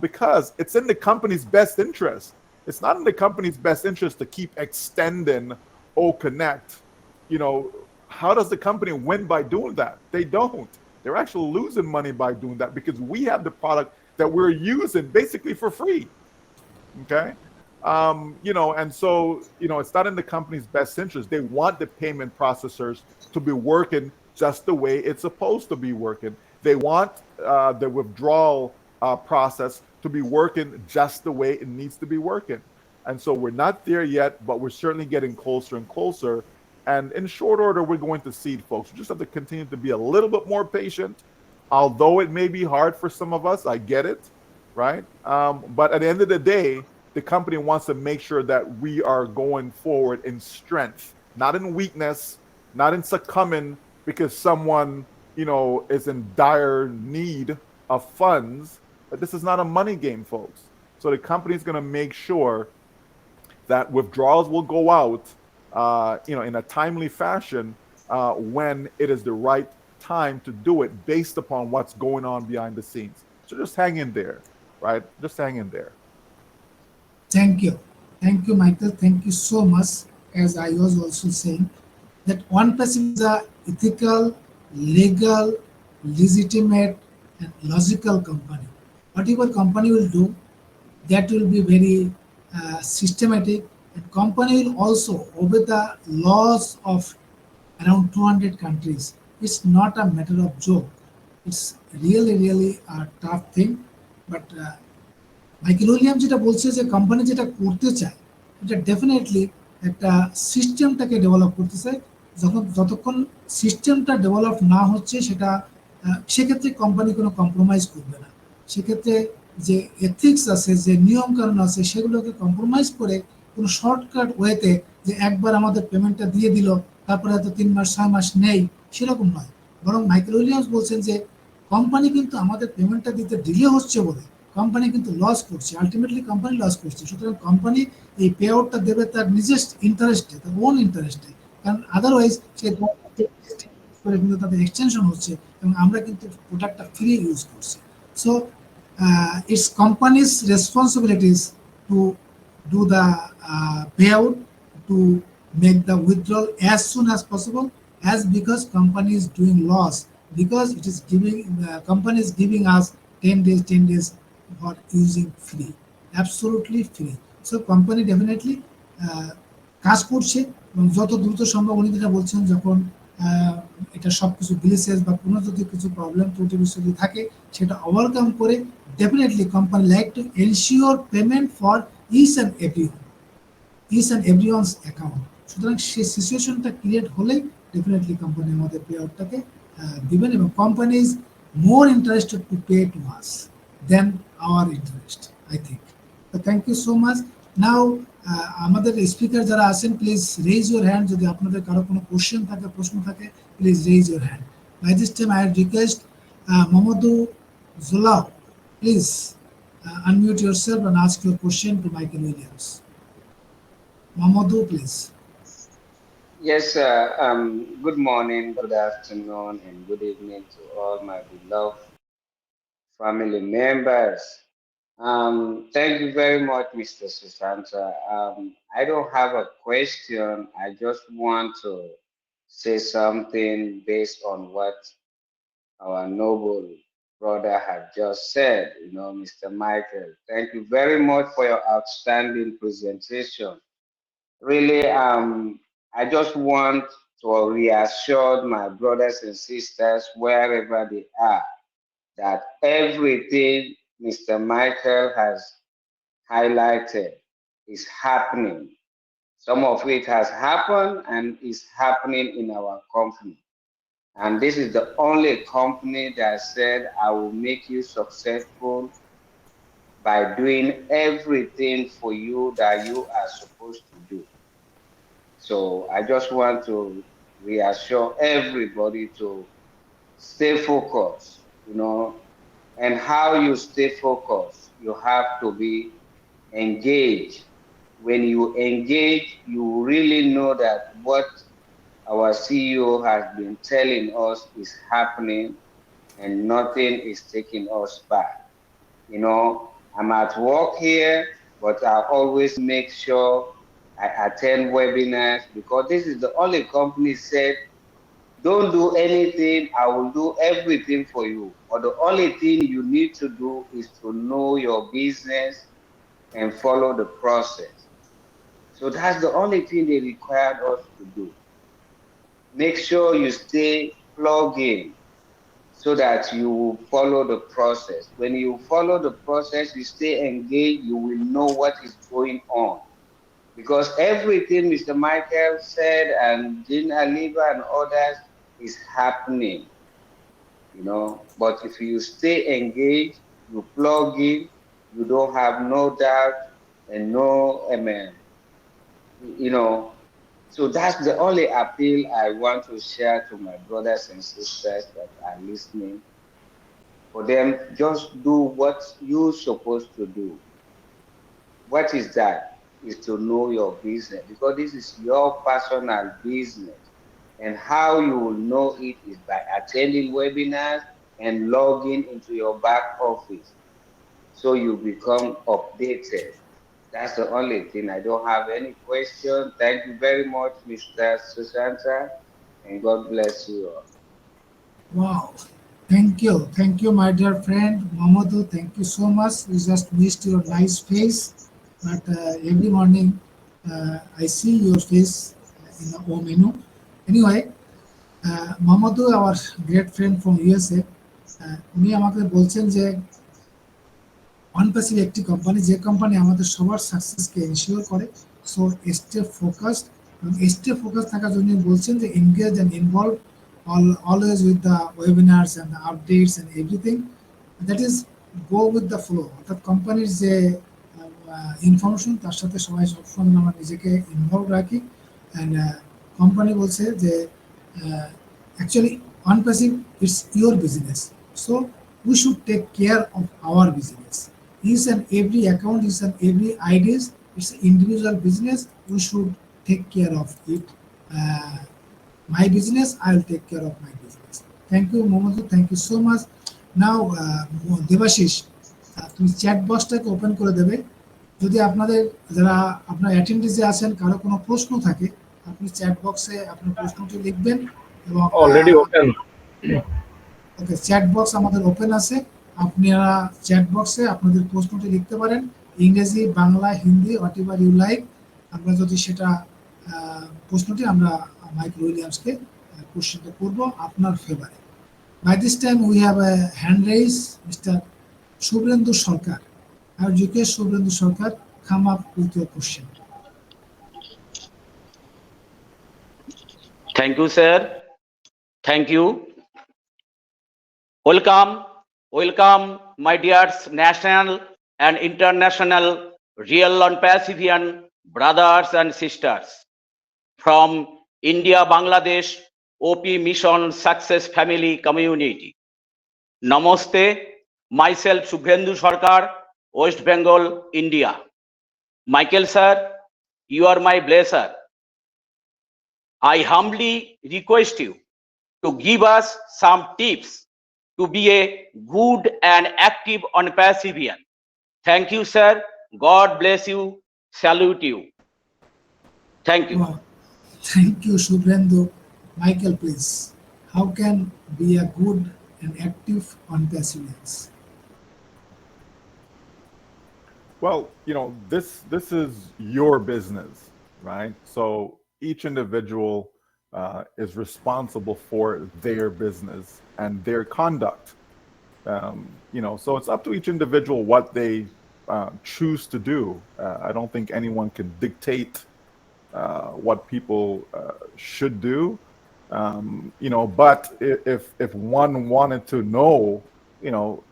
because it's in the company's best interest. It's not in the company's best interest to keep extending O Connect. How does the company win by doing that? They don't. They're actually losing money by doing that because we have the product that we're using basically for free. Okay. And so, it's not in the company's best interest. They want the payment processors to be working just the way it's supposed to be working. They want the withdrawal process to be working just the way it needs to be working. And so we're not there yet, but we're certainly getting closer and closer. And in short order, we're going to see it, folks. We just have to continue to be a little bit more patient. Although it may be hard for some of us, I get it, right? But at the end of the day, the company wants to make sure that we are going forward in strength, not in weakness, not in succumbing because someone, is in dire need of funds. But this is not a money game, folks. So the company is going to make sure that withdrawals will go out, in a timely fashion when it is the right time to do it based upon what's going on behind the scenes. So just hang in there, right? Just hang in there. Thank you. Thank you, Michael. Thank you so much. As I was also saying, that one person is a ethical, legal, legitimate, and logical company. Whatever company will do, that will be very systematic. And company will also obey the laws of around 200 countries. It's not a matter of joke. It's really, really a tough thing. But Michael William যেটা বলছে যে company যেটা করতে চায় এটা definitely একটা সিস্টেমটাকে develop করতে চায় যতক্ষণ সিস্টেমটা ডেভেলপ না হচ্ছে সেটা সেক্ষেত্রে কোম্পানি কোনো কম্প্রোমাইজ করবে না সেক্ষেত্রে যে এথিক্স আছে যে নিয়ম কানুন আছে সেগুলোকে কম্প্রোমাইজ করে কোনো শর্টকাট ওয়েতে যে একবার আমাদের পেমেন্টটা দিয়ে দিল তারপরে হয়তো 3 মাস 6 মাস নেই সেরকম নয় বরং মাইকেল উইলিয়ামস বলছেন যে কোম্পানি কিন্তু আমাদের পেমেন্টটা দিতে ডিলে হচ্ছে বলে কোম্পানি কিন্তু লস করছে আলটিমেটলি কোম্পানি লস করছে সুতরাং কোম্পানি এই পে আউটটা দেবে তার নিজস্ব ইন্টারেস্টে তার ওন ইন্টারেস্টে কারণ আদারওয়াইজ সে করে কিন্তু তাদের এক্সটেনশন হচ্ছে এবং আমরা কিন্তু প্রোডাক্টটা ফ্রি ইউজ করছি so it's companies responsibilities to do the payout to make the withdrawal as soon as possible as because company is doing loss because it is giving company is giving us 10 days for using free absolutely free so company definitely কাজ করছে এবং যত দ্রুত সম্ভব উনি যেটা বলছেন যখন এটা সবকিছু গ্লিচেস বা কোনো যদি কিছু প্রবলেম ত্রুটি যদি থাকে সেটা ওভারকাম করে definitely company like to ensure payment for each and everyone's account সুতরাং সেই সিচুয়েশনটা ক্রিয়েট হলেই ডেফিনেটলি কোম্পানি আমাদের পে আউটটাকে দিবেন এবং company is more interested to pay to us than our interest I think তো thank you so much now আমাদের স্পিকার যারা আছেন প্লিজ রেইজ ইউর হ্যান্ড যদি আপনাদের কারো কোনো কোশ্চেন থাকে প্রশ্ন থাকে please raise your hand by this time I request Mohammadu Jolao please unmute yourself and ask your question to Michael Williams. Mamadou, please. Yes, good morning, good afternoon, and good evening to all my beloved family members. Thank you very much, Mr. Susanta. I don't have a question. I just want to say something based on what our noble brother had just said, Mr. Michael. Thank you very much for your outstanding presentation. Really, I just want to reassure my brothers and sisters wherever they are that everything Mr. Michael has highlighted is happening. Some of it has happened and is happening in our company. And this is the only company that said, I will make you successful by doing everything for you that you are supposed to do. So I just want to reassure everybody to stay focused, and how you stay focused, you have to be engaged. When you engage, you really know that what our CEO has been telling us is happening and nothing is taking us back. I'm at work here, but I always make sure I attend webinars because this is the only company said, don't do anything, I will do everything for you. But the only thing you need to do is to know your business and follow the process. So that's the only thing they required us to do. Make sure you stay plugged in so that you will follow the process. When you follow the process, you stay engaged, you will know what is going on. Because everything Mr. Michael said and Jean Aliva and others is happening. But if you stay engaged, you plug in, you don't have no doubt and no amen. You know, so that's the only appeal I want to share to my brothers and sisters that are listening. For them, just do what you're supposed to do. What is that? Is to know your business because this is your personal business. And how you will know it is by attending webinars and logging into your back office so you become updated. That's the only thing. I don't have any question. Thank you very much, Mr. Susanta, and God bless you all. Wow. Thank you, my dear friend Mamadou. Thank you so much. We just missed your nice face, but every morning I see your face in the O menu. Anyway, Mamadou, our great friend from USA, উনি আমাকে বলছেন যে অনপ্যাসিভ একটি company যে company আমাদের সবার সাকসেসকে ensure করে। সো স্টে ফোকাসড এবং স্টে ফোকাস থাকার জন্য বলছেন যে engage and involve always with the webinars and the updates and everything that is go with the flow, অর্থাৎ কোম্পানির যে ইনফরমেশন তার সাথে সবাই সবসময় আমরা নিজেকে ইনভলভ রাখি। অ্যান্ড কোম্পানি বলছে যে actually OnPassive it's your business, so we should take care of our business. Each and every account, each and every ideas, it's an individual business. We should take care of it. My business, I'll take care of my business. Thank you, Momodu. Thank you so much. Now, Devashish, তুমি chat বক্সটাকে open করে দেবে। যদি আপনাদের যারা আপনার অ্যাটেন্ডেন্সে আছেন কারো কোনো প্রশ্ন থাকে, আপনি চ্যাট বক্সে আপনার প্রশ্নটি লিখবেন এবং already open. Okay, chat box আমাদের ওপেন আছে। আপনারা চ্যাট বক্সে আপনাদের প্রশ্নটি লিখতে পারেন, ইংরেজি, Bangla, Hindi, whatever you like. আমরা যদি সেটা প্রশ্নটি আমরা মাইকেল উইলিয়ামসকে কোশ্চেনটা করব আপনার ফেভারে। By this time we have a hand raise, mister Suvendu Sarkar. আর request Suvendu Sarkar, come up with your question. Thank you, sir. Thank you. Welcome, my dear national and international real non-Pacifian brothers and sisters from India, Bangladesh, OP Mission Success Family Community. Namaste, myself Shubhendu Sarkar, West Bengal, India. Michael sir, you are my blesser. I humbly request you to give us some tips to be a good and active on-Pacifian. Thank you, sir. God bless you. Salute you. Thank you. Wow. Thank you, Shubhendu. Michael, please. How can be a good and active on-Pacifians? Well, this is your business, right? So each individual is responsible for their business and their conduct. So it's up to each individual what they choose to do. I don't think anyone can dictate what people should do. But if one wanted to know, you know,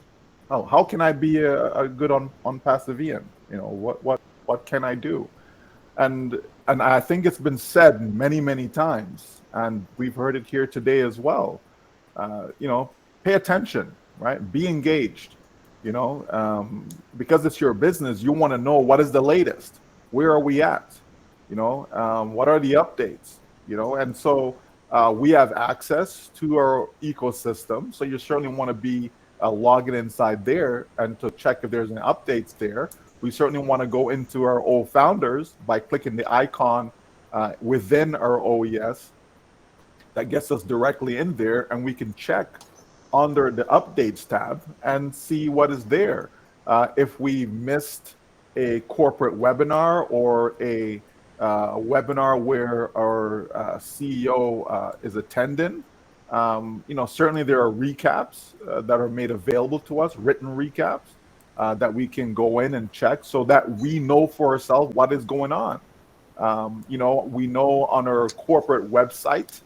oh, how can I be a good on passivian? What can I do? And I think it's been said many times, and we've heard it here today as well. Pay attention, right? Be engaged. Because it's your business, you want to know what is the latest. Where are we at? What are the updates? And so we have access to our ecosystem. So you certainly want to be logging inside there and to check if there's any updates there. We certainly want to go into our O founders by clicking the icon within our OES. That gets us directly in there, and we can check under the updates tab and see what is there. If we missed a corporate webinar or a webinar where our CEO is attending, certainly there are recaps that are made available to us, written recaps that we can go in and check so that we know for ourselves what is going on. We know on our corporate website,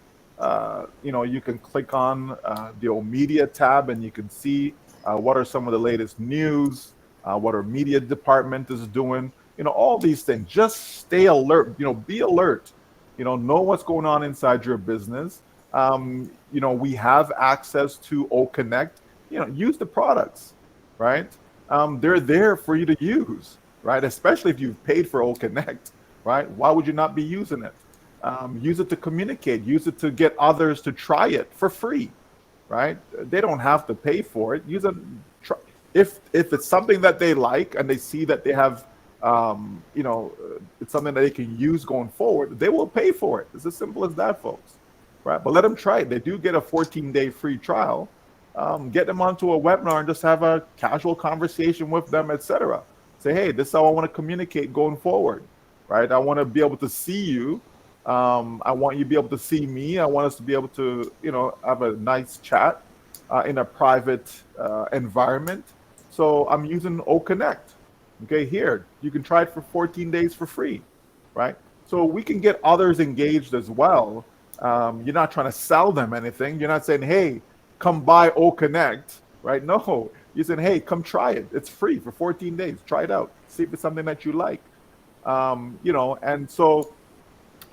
you can click on the media tab and you can see what are some of the latest news, what our media department is doing, all these things. Just stay alert, be alert, know what's going on inside your business. We have access to O Connect, use the products, right? They're there for you to use, right? Especially if you've paid for O Connect, right? Why would you not be using it? Use it to communicate, use it to get others to try it for free, right? They don't have to pay for it. Use it. If it's something that they like and they see that they have, it's something that they can use going forward, they will pay for it. It's as simple as that, folks, right? But let them try it. They do get a 14-day free trial. Get them onto a webinar and just have a casual conversation with them, etc. Say, hey, this is how I want to communicate going forward, right? I want to be able to see you. I want you to be able to see me. I want us to be able to, have a nice chat in a private environment. So I'm using O Connect. Okay, here, you can try it for 14 days for free, right? So we can get others engaged as well. You're not trying to sell them anything. You're not saying, hey, come buy O Connect, right? No, you're saying, hey, come try it. It's free for 14 days. Try it out. See if it's something that you like. And so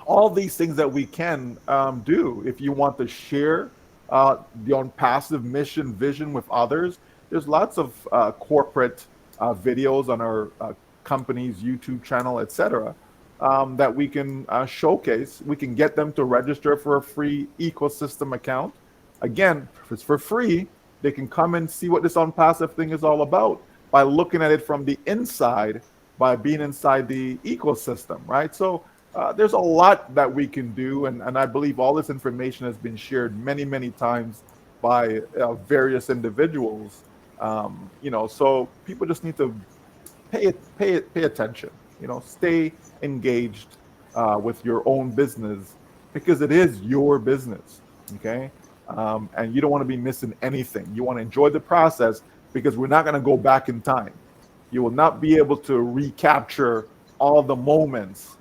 all these things that we can do. If you want to share the on passive mission vision with others, there's lots of corporate videos on our company's YouTube channel, etc., that we can showcase. We can get them to register for a free ecosystem account. Again, if it's for free, they can come and see what this on passive thing is all about by looking at it from the inside, by being inside the ecosystem, right? So there's a lot that we can do, and I believe all this information has been shared many times by various individuals. So people just need to pay attention. Stay engaged with your own business because it is your business. Okay, and you don't want to be missing anything. You want to enjoy the process because we're not going to go back in time. You will not be able to recapture all the moments.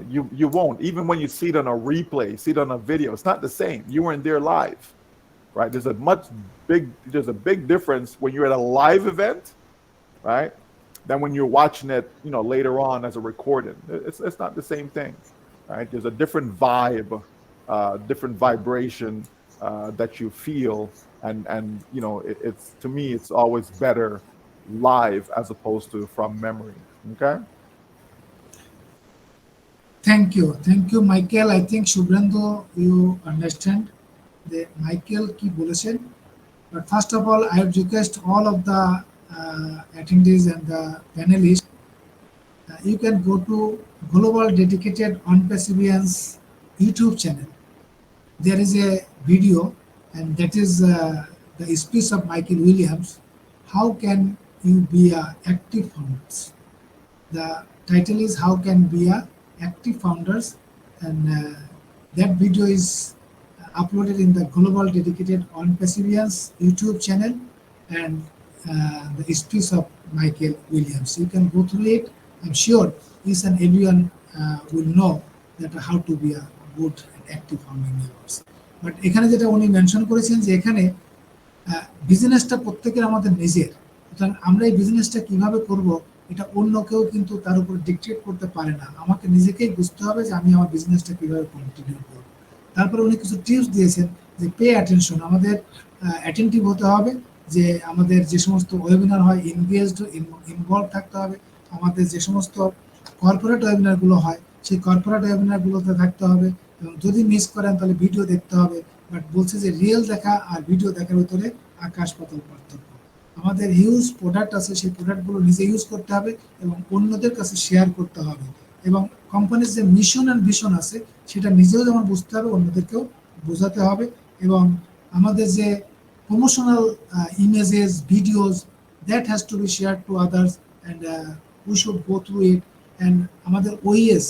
You won't. Even when you see it on a replay, see it on a video, it's not the same. You weren't there live, right? There's a big difference when you're at a live event, right, than when you're watching it, later on as a recording. It's not the same thing, right? There's a different vibe, different vibration that you feel, and it's to me, it's always better live as opposed to from memory. Okay. Thank you, Michael. I think Shubhendu, you understand the Michael ki bolechen. But first of all, I would request all of the attendees and the panelists. You can go to Global Dedicated on Passivians YouTube channel. There is a video, and that is the speech of Michael Williams. How can you be a active founders? The title is How Can Be a active founders, and that video is uploaded in the Global Dedicated on Pacifians YouTube channel, and the speech of Michael Williams. You can go through it. I'm sure each and everyone will know that how to be a good and active founding members. But এখানে যেটা উনি mention করেছেন যে এখানে বিজনেসটা প্রত্যেকের আমাদের নিজের, সুতরাং আমরা এই বিজনেসটা কিভাবে করব এটা অন্য কেউ কিন্তু তার উপর ডিকটেট করতে পারে না। আমাকে নিজেকেই বুঝতে হবে যে আমি আমার বিজনেসটা কিভাবে কন্টিনিউ করব। তারপরে উনি কিছু টিপস দিয়েছেন যে পে অ্যাটেনশন, আমাদের অ্যাটেন্টিভ হতে হবে, যে আমাদের যে সমস্ত ওয়েবিনার হয় এনগেজড ইনভলভ থাকতে হবে, আমাদের যে সমস্ত কর্পোরেট ওয়েবিনারগুলো হয় সেই কর্পোরেট ওয়েবিনারগুলোতে থাকতে হবে, এবং যদি মিস করেন তাহলে ভিডিও দেখতে হবে। বাট বলছে যে রিয়েল দেখা আর ভিডিও দেখার ভিতরে আকাশ পাতাল পার্থক্য। আমাদের হিউজ প্রোডাক্ট আছে, সেই প্রোডাক্টগুলো নিজে ইউজ করতে হবে এবং অন্যদের কাছে শেয়ার করতে হবে, এবং কোম্পানির যে মিশন অ্যান্ড ভিশন আছে সেটা নিজেও যেমন বুঝতে হবে অন্যদেরকেও বোঝাতে হবে, এবং আমাদের যে promotional images videos that has to be share to others, and we should go through it. And আমাদের ওইএস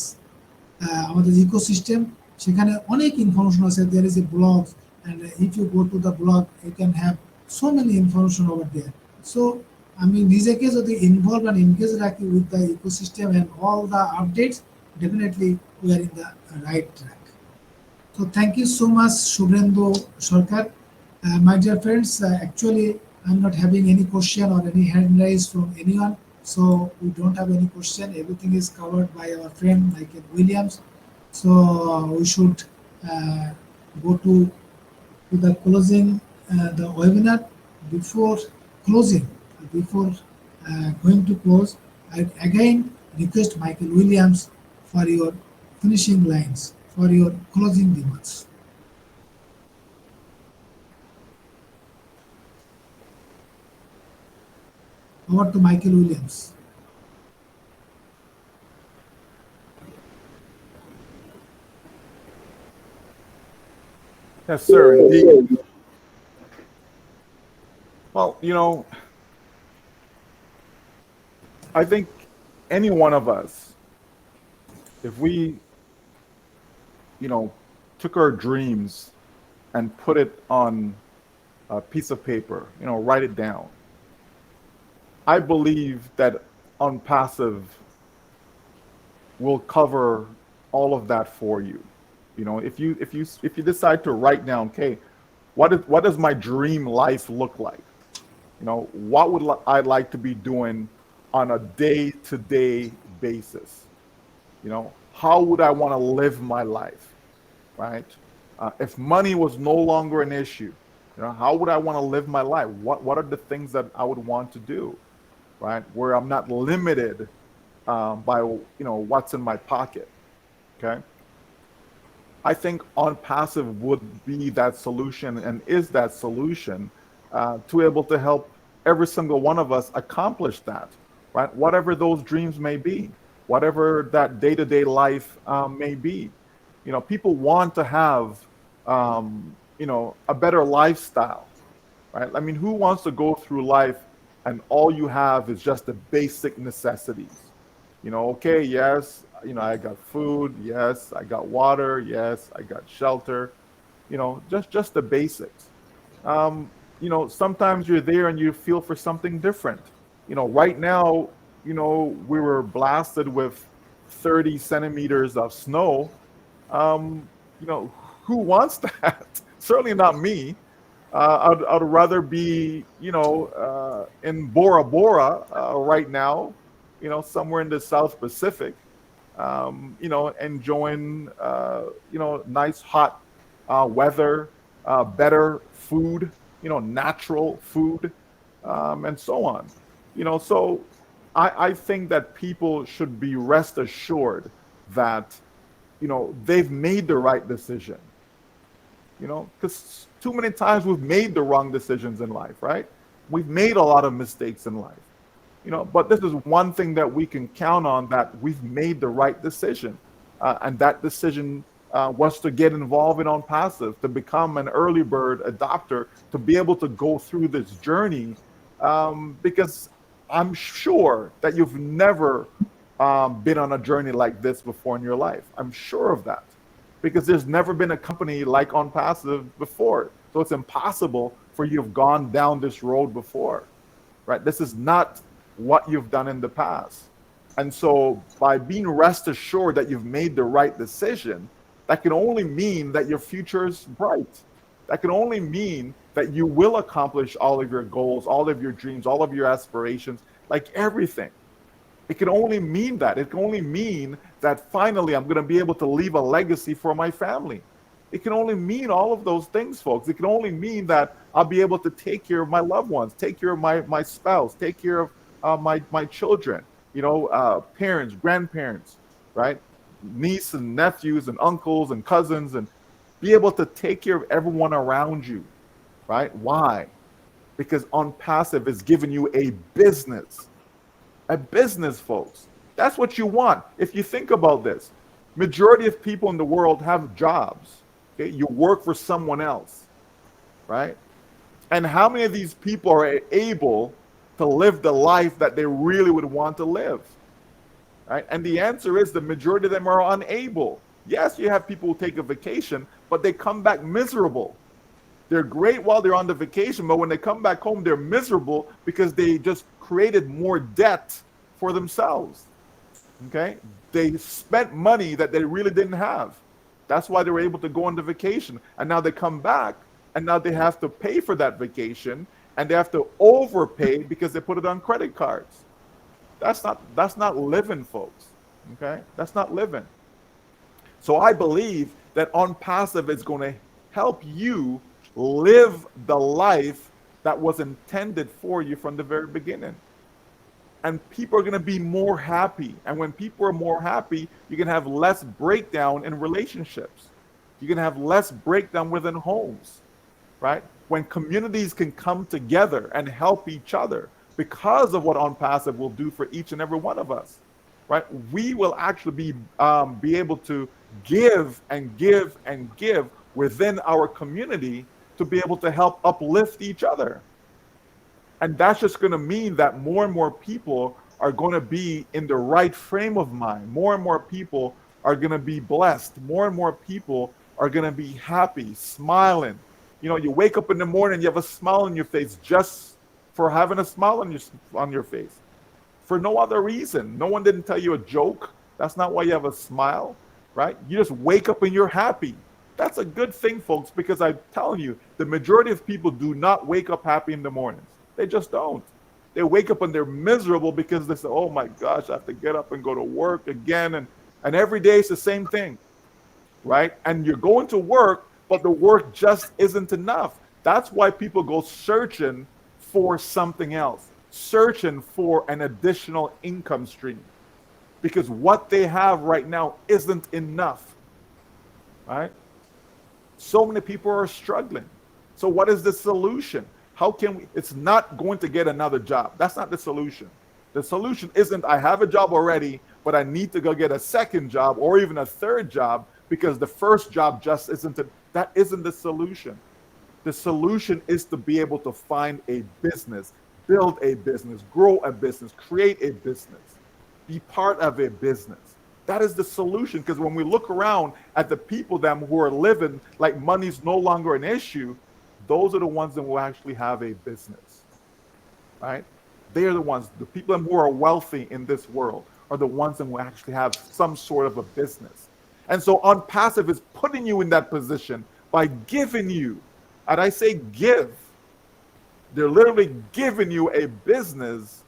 আমাদের ইকোসিস্টেম, সেখানে অনেক ইনফরমেশন আছে। There is a blog, and if you go to the blog you can have so many information over there. So আমি নিজেকে যদি involve and engage রাখি with the ecosystem and all the updates, definitely we are in the right track. So thank you so much, Shubhendu Sarkar. My dear friends, actually I'm not having any question or any hand raised from anyone, so we don't have any question. Everything is covered by our friend Michael Williams. So we should go to the closing the webinar. Before closing, before going to close, I again request Michael Williams for your finishing lines, for your closing remarks. Over to Michael Williams. Yes, sir, indeed. Well, I think any one of us, if we, took our dreams and put it on a piece of paper, write it down, I believe that on passive will cover all of that for you. If you decide to write down, okay, what does my dream life look like? What would I like to be doing on a day-to-day basis? How would I want to live my life, right? If money was no longer an issue, how would I want to live my life? What are the things that I would want to do, right? Where I'm not limited by what's in my pocket. Okay. I think on passive would be that solution and is that solution to able to help every single one of us accomplish that, right? Whatever those dreams may be, whatever that day-to-day life may be. People want to have, a better lifestyle, right? I mean, who wants to go through life and all you have is just the basic necessities? Okay, yes, I got food, yes, I got water, yes, I got shelter, just the basics. Sometimes you're there and you feel for something different. Right now, we were blasted with 30 centimeters of snow. Who wants that? Certainly not me. I'd rather be, in Bora Bora right now, somewhere in the South Pacific, enjoying, nice hot weather, better food, natural food, and so on. So I think that people should be rest assured that, they've made the right decision. Because too many times we've made the wrong decisions in life, right? We've made a lot of mistakes in life. But this is one thing that we can count on, that we've made the right decision. And that decision was to get involved in On Passive, to become an early bird adopter, to be able to go through this journey. Because I'm sure that you've never been on a journey like this before in your life. I'm sure of that because there's never been a company like On Passive before. So it's impossible for you to have gone down this road before, right? This is not what you've done in the past. And so by being rest assured that you've made the right decision, that can only mean that your future is bright. That can only mean that you will accomplish all of your goals, all of your dreams, all of your aspirations, like everything. It can only mean that. It can only mean that finally I'm going to be able to leave a legacy for my family. It can only mean all of those things, folks. It can only mean that I'll be able to take care of my loved ones, take care of my spouse, take care of my children, parents, grandparents, right? Nieces and nephews and uncles and cousins, and be able to take care of everyone around you, right? Why? Because On Passive is giving you a business, folks. That's what you want. If you think about this, majority of people in the world have jobs. Okay, you work for someone else, right? And how many of these people are able to live the life that they really would want to live, right? And the answer is the majority of them are unable. Yes, you have people who take a vacation, but they come back miserable. They're great while they're on the vacation, but when they come back home, they're miserable because they just created more debt for themselves. Okay? They spent money that they really didn't have. That's why they were able to go on the vacation. And now they come back and now they have to pay for that vacation and they have to overpay because they put it on credit cards. That's not living, folks. Okay? That's not living. So I believe that On Passive is going to help you live the life that was intended for you from the very beginning. And people are going to be more happy. And when people are more happy, you can have less breakdown in relationships. You can have less breakdown within homes, right? When communities can come together and help each other because of what On Passive will do for each and every one of us, right? We will actually be able to give and give and give within our community to be able to help uplift each other. And that's just going to mean that more and more people are going to be in the right frame of mind. More and more people are going to be blessed. More and more people are going to be happy, smiling. You wake up in the morning, you have a smile on your face just for having a smile on your face. For no other reason. No one didn't tell you a joke. That's not why you have a smile, right? You just wake up and you're happy. That's a good thing, folks, because I'm telling you, the majority of people do not wake up happy in the mornings. They just don't. They wake up and they're miserable because they say, oh my gosh, I have to get up and go to work again. And every day it's the same thing, right? And you're going to work, but the work just isn't enough. That's why people go searching for something else, searching for an additional income stream, because what they have right now isn't enough, right? So many people are struggling. So what is the solution? How can we? It's not going to get another job. That's not the solution. The solution isn't I have a job already, but I need to go get a second job or even a third job because the first job just isn't that isn't the solution. The solution is to be able to find a business, build a business, grow a business, create a business, be part of a business. That is the solution, because when we look around at the people who are living like money's no longer an issue, those are the ones that will actually have a business, right? They are the ones, the people who are wealthy in this world are the ones that will actually have some sort of a business. And so On Passive is putting you in that position by giving you, and I say give, they're literally giving you a business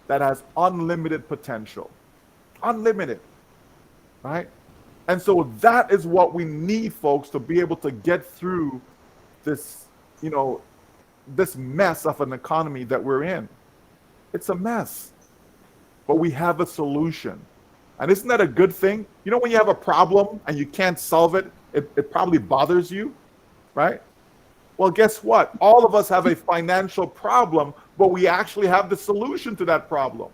that has unlimited potential. Unlimited, right? And so that is what we need, folks, to be able to get through this, this mess of an economy that we're in. It's a mess, but we have a solution. And isn't that a good thing? When you have a problem and you can't solve it, it probably bothers you, right? Well, guess what? All of us have a financial problem, but we actually have the solution to that problem.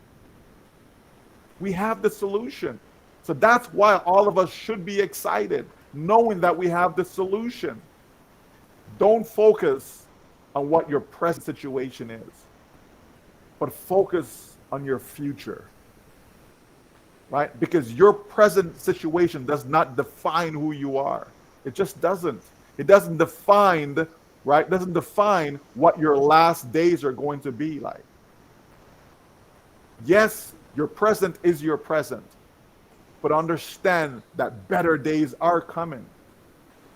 We have the solution. So that's why all of us should be excited, knowing that we have the solution. Don't focus on what your present situation is, but focus on your future. right? Because your present situation does not define who you are. It just doesn't. It doesn't define, right? Doesn't define what your last days are going to be like. Yes, your present is your present, but understand that better days are coming.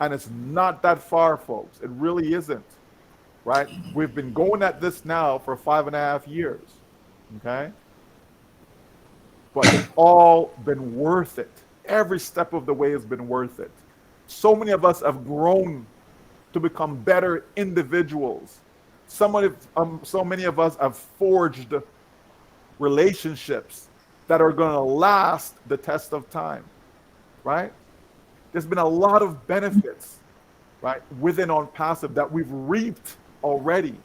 And it's not that far, folks. It really isn't, right? We've been going at this now for 5.5 years, okay? But it's all been worth it. Every step of the way has been worth it. So many of us have grown to become better individuals. So many of us have forged relationships that are going to last the test of time, right? There's been a lot of benefits, right, within On Passive that we've reaped already.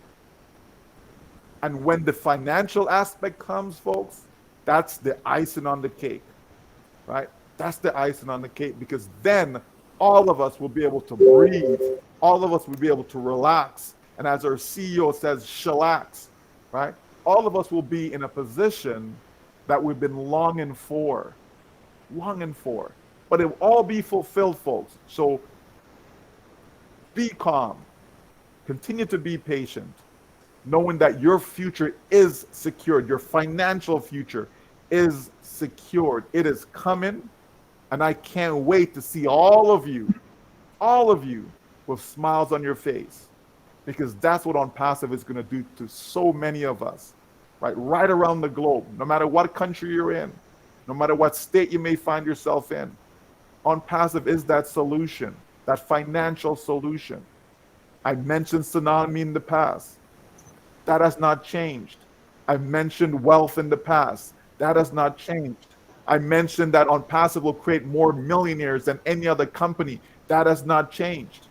And when the financial aspect comes, folks, that's the icing on the cake, right? That's the icing on the cake, because then all of us will be able to breathe. All of us will be able to relax. And as our CEO says, chillax, right? All of us will be in a position that we've been longing for. But it will all be fulfilled, folks. So be calm. Continue to be patient, knowing that your future is secured. Your financial future is secured. It is coming. And I can't wait to see all of you with smiles on your face, because that's what On Passive is going to do to so many of us, right around the globe, no matter what country you're in, no matter what state you may find yourself in. On Passive is that solution, that financial solution. I mentioned Tsunami in the past. That has not changed. I mentioned wealth in the past. That has not changed. I mentioned that On Passive will create more millionaires than any other company. That has not changed.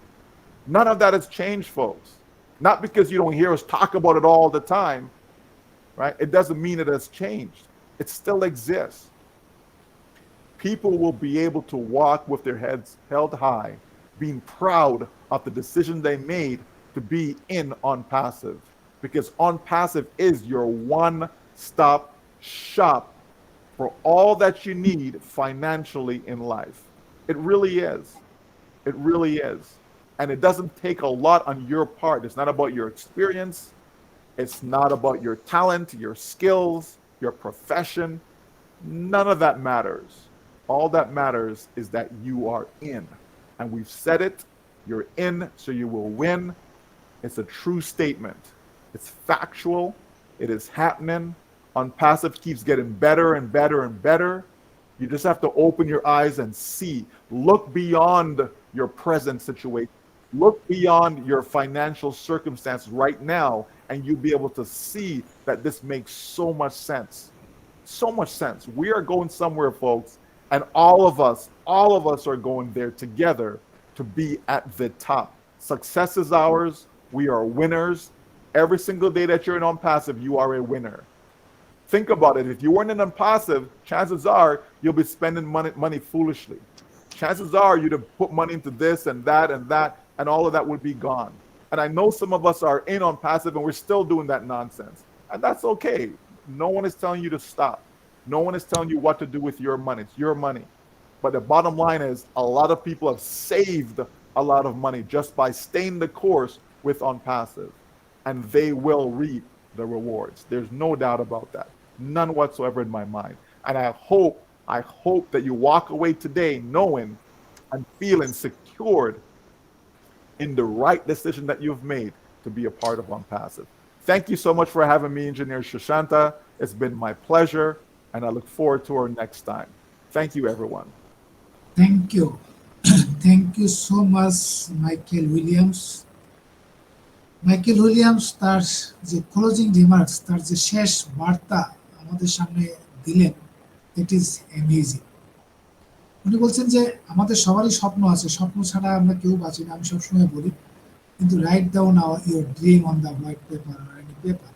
None of that has changed, folks. Not because you don't hear us talk about it all the time, right? It doesn't mean it has changed. It still exists. People will be able to walk with their heads held high, being proud of the decision they made to be in On Passive, because On Passive is your one-stop shop for all that you need financially in life. It really is. It really is. And it doesn't take a lot on your part. It's not about your experience. It's not about your talent, your skills, your profession. None of that matters. All that matters is that you are in. And we've said it. You're in, so you will win. It's a true statement. It's factual. It is happening. On Passive keeps getting better and better and better. You just have to open your eyes and see. Look beyond your present situation. Look beyond your financial circumstances right now, and you'll be able to see that this makes so much sense. So much sense. We are going somewhere, folks, and all of us are going there together to be at the top. Success is ours. We are winners. Every single day that you're in On Passive, you are a winner. Think about it. If you weren't in On Passive, chances are you'll be spending money foolishly. Chances are you'd have put money into this and that, and all of that would be gone. And I know some of us are in On Passive and we're still doing that nonsense. And that's okay. No one is telling you to stop. No one is telling you what to do with your money. It's your money. But the bottom line is a lot of people have saved a lot of money just by staying the course with On Passive. And they will reap the rewards. There's no doubt about that. None whatsoever in my mind. And I hope that you walk away today knowing and feeling secured in the right decision that you've made to be a part of On Passive. Thank you so much for having me, Engineer Shashanta. It's been my pleasure, and I look forward to our next time. Thank you, everyone. Thank you. Thank you so much, Michael Williams. Michael Williams তার যে closing remarks, তার যে শেষ বার্তা আমাদের সামনে দিলেন, it is amazing. উনি বলছেন যে আমাদের সবারই স্বপ্ন আছে, স্বপ্ন ছাড়া আমরা কেউ বাঁচি না। আমি সবসময় বলি, কিন্তু write down your dream on the white paper or any paper.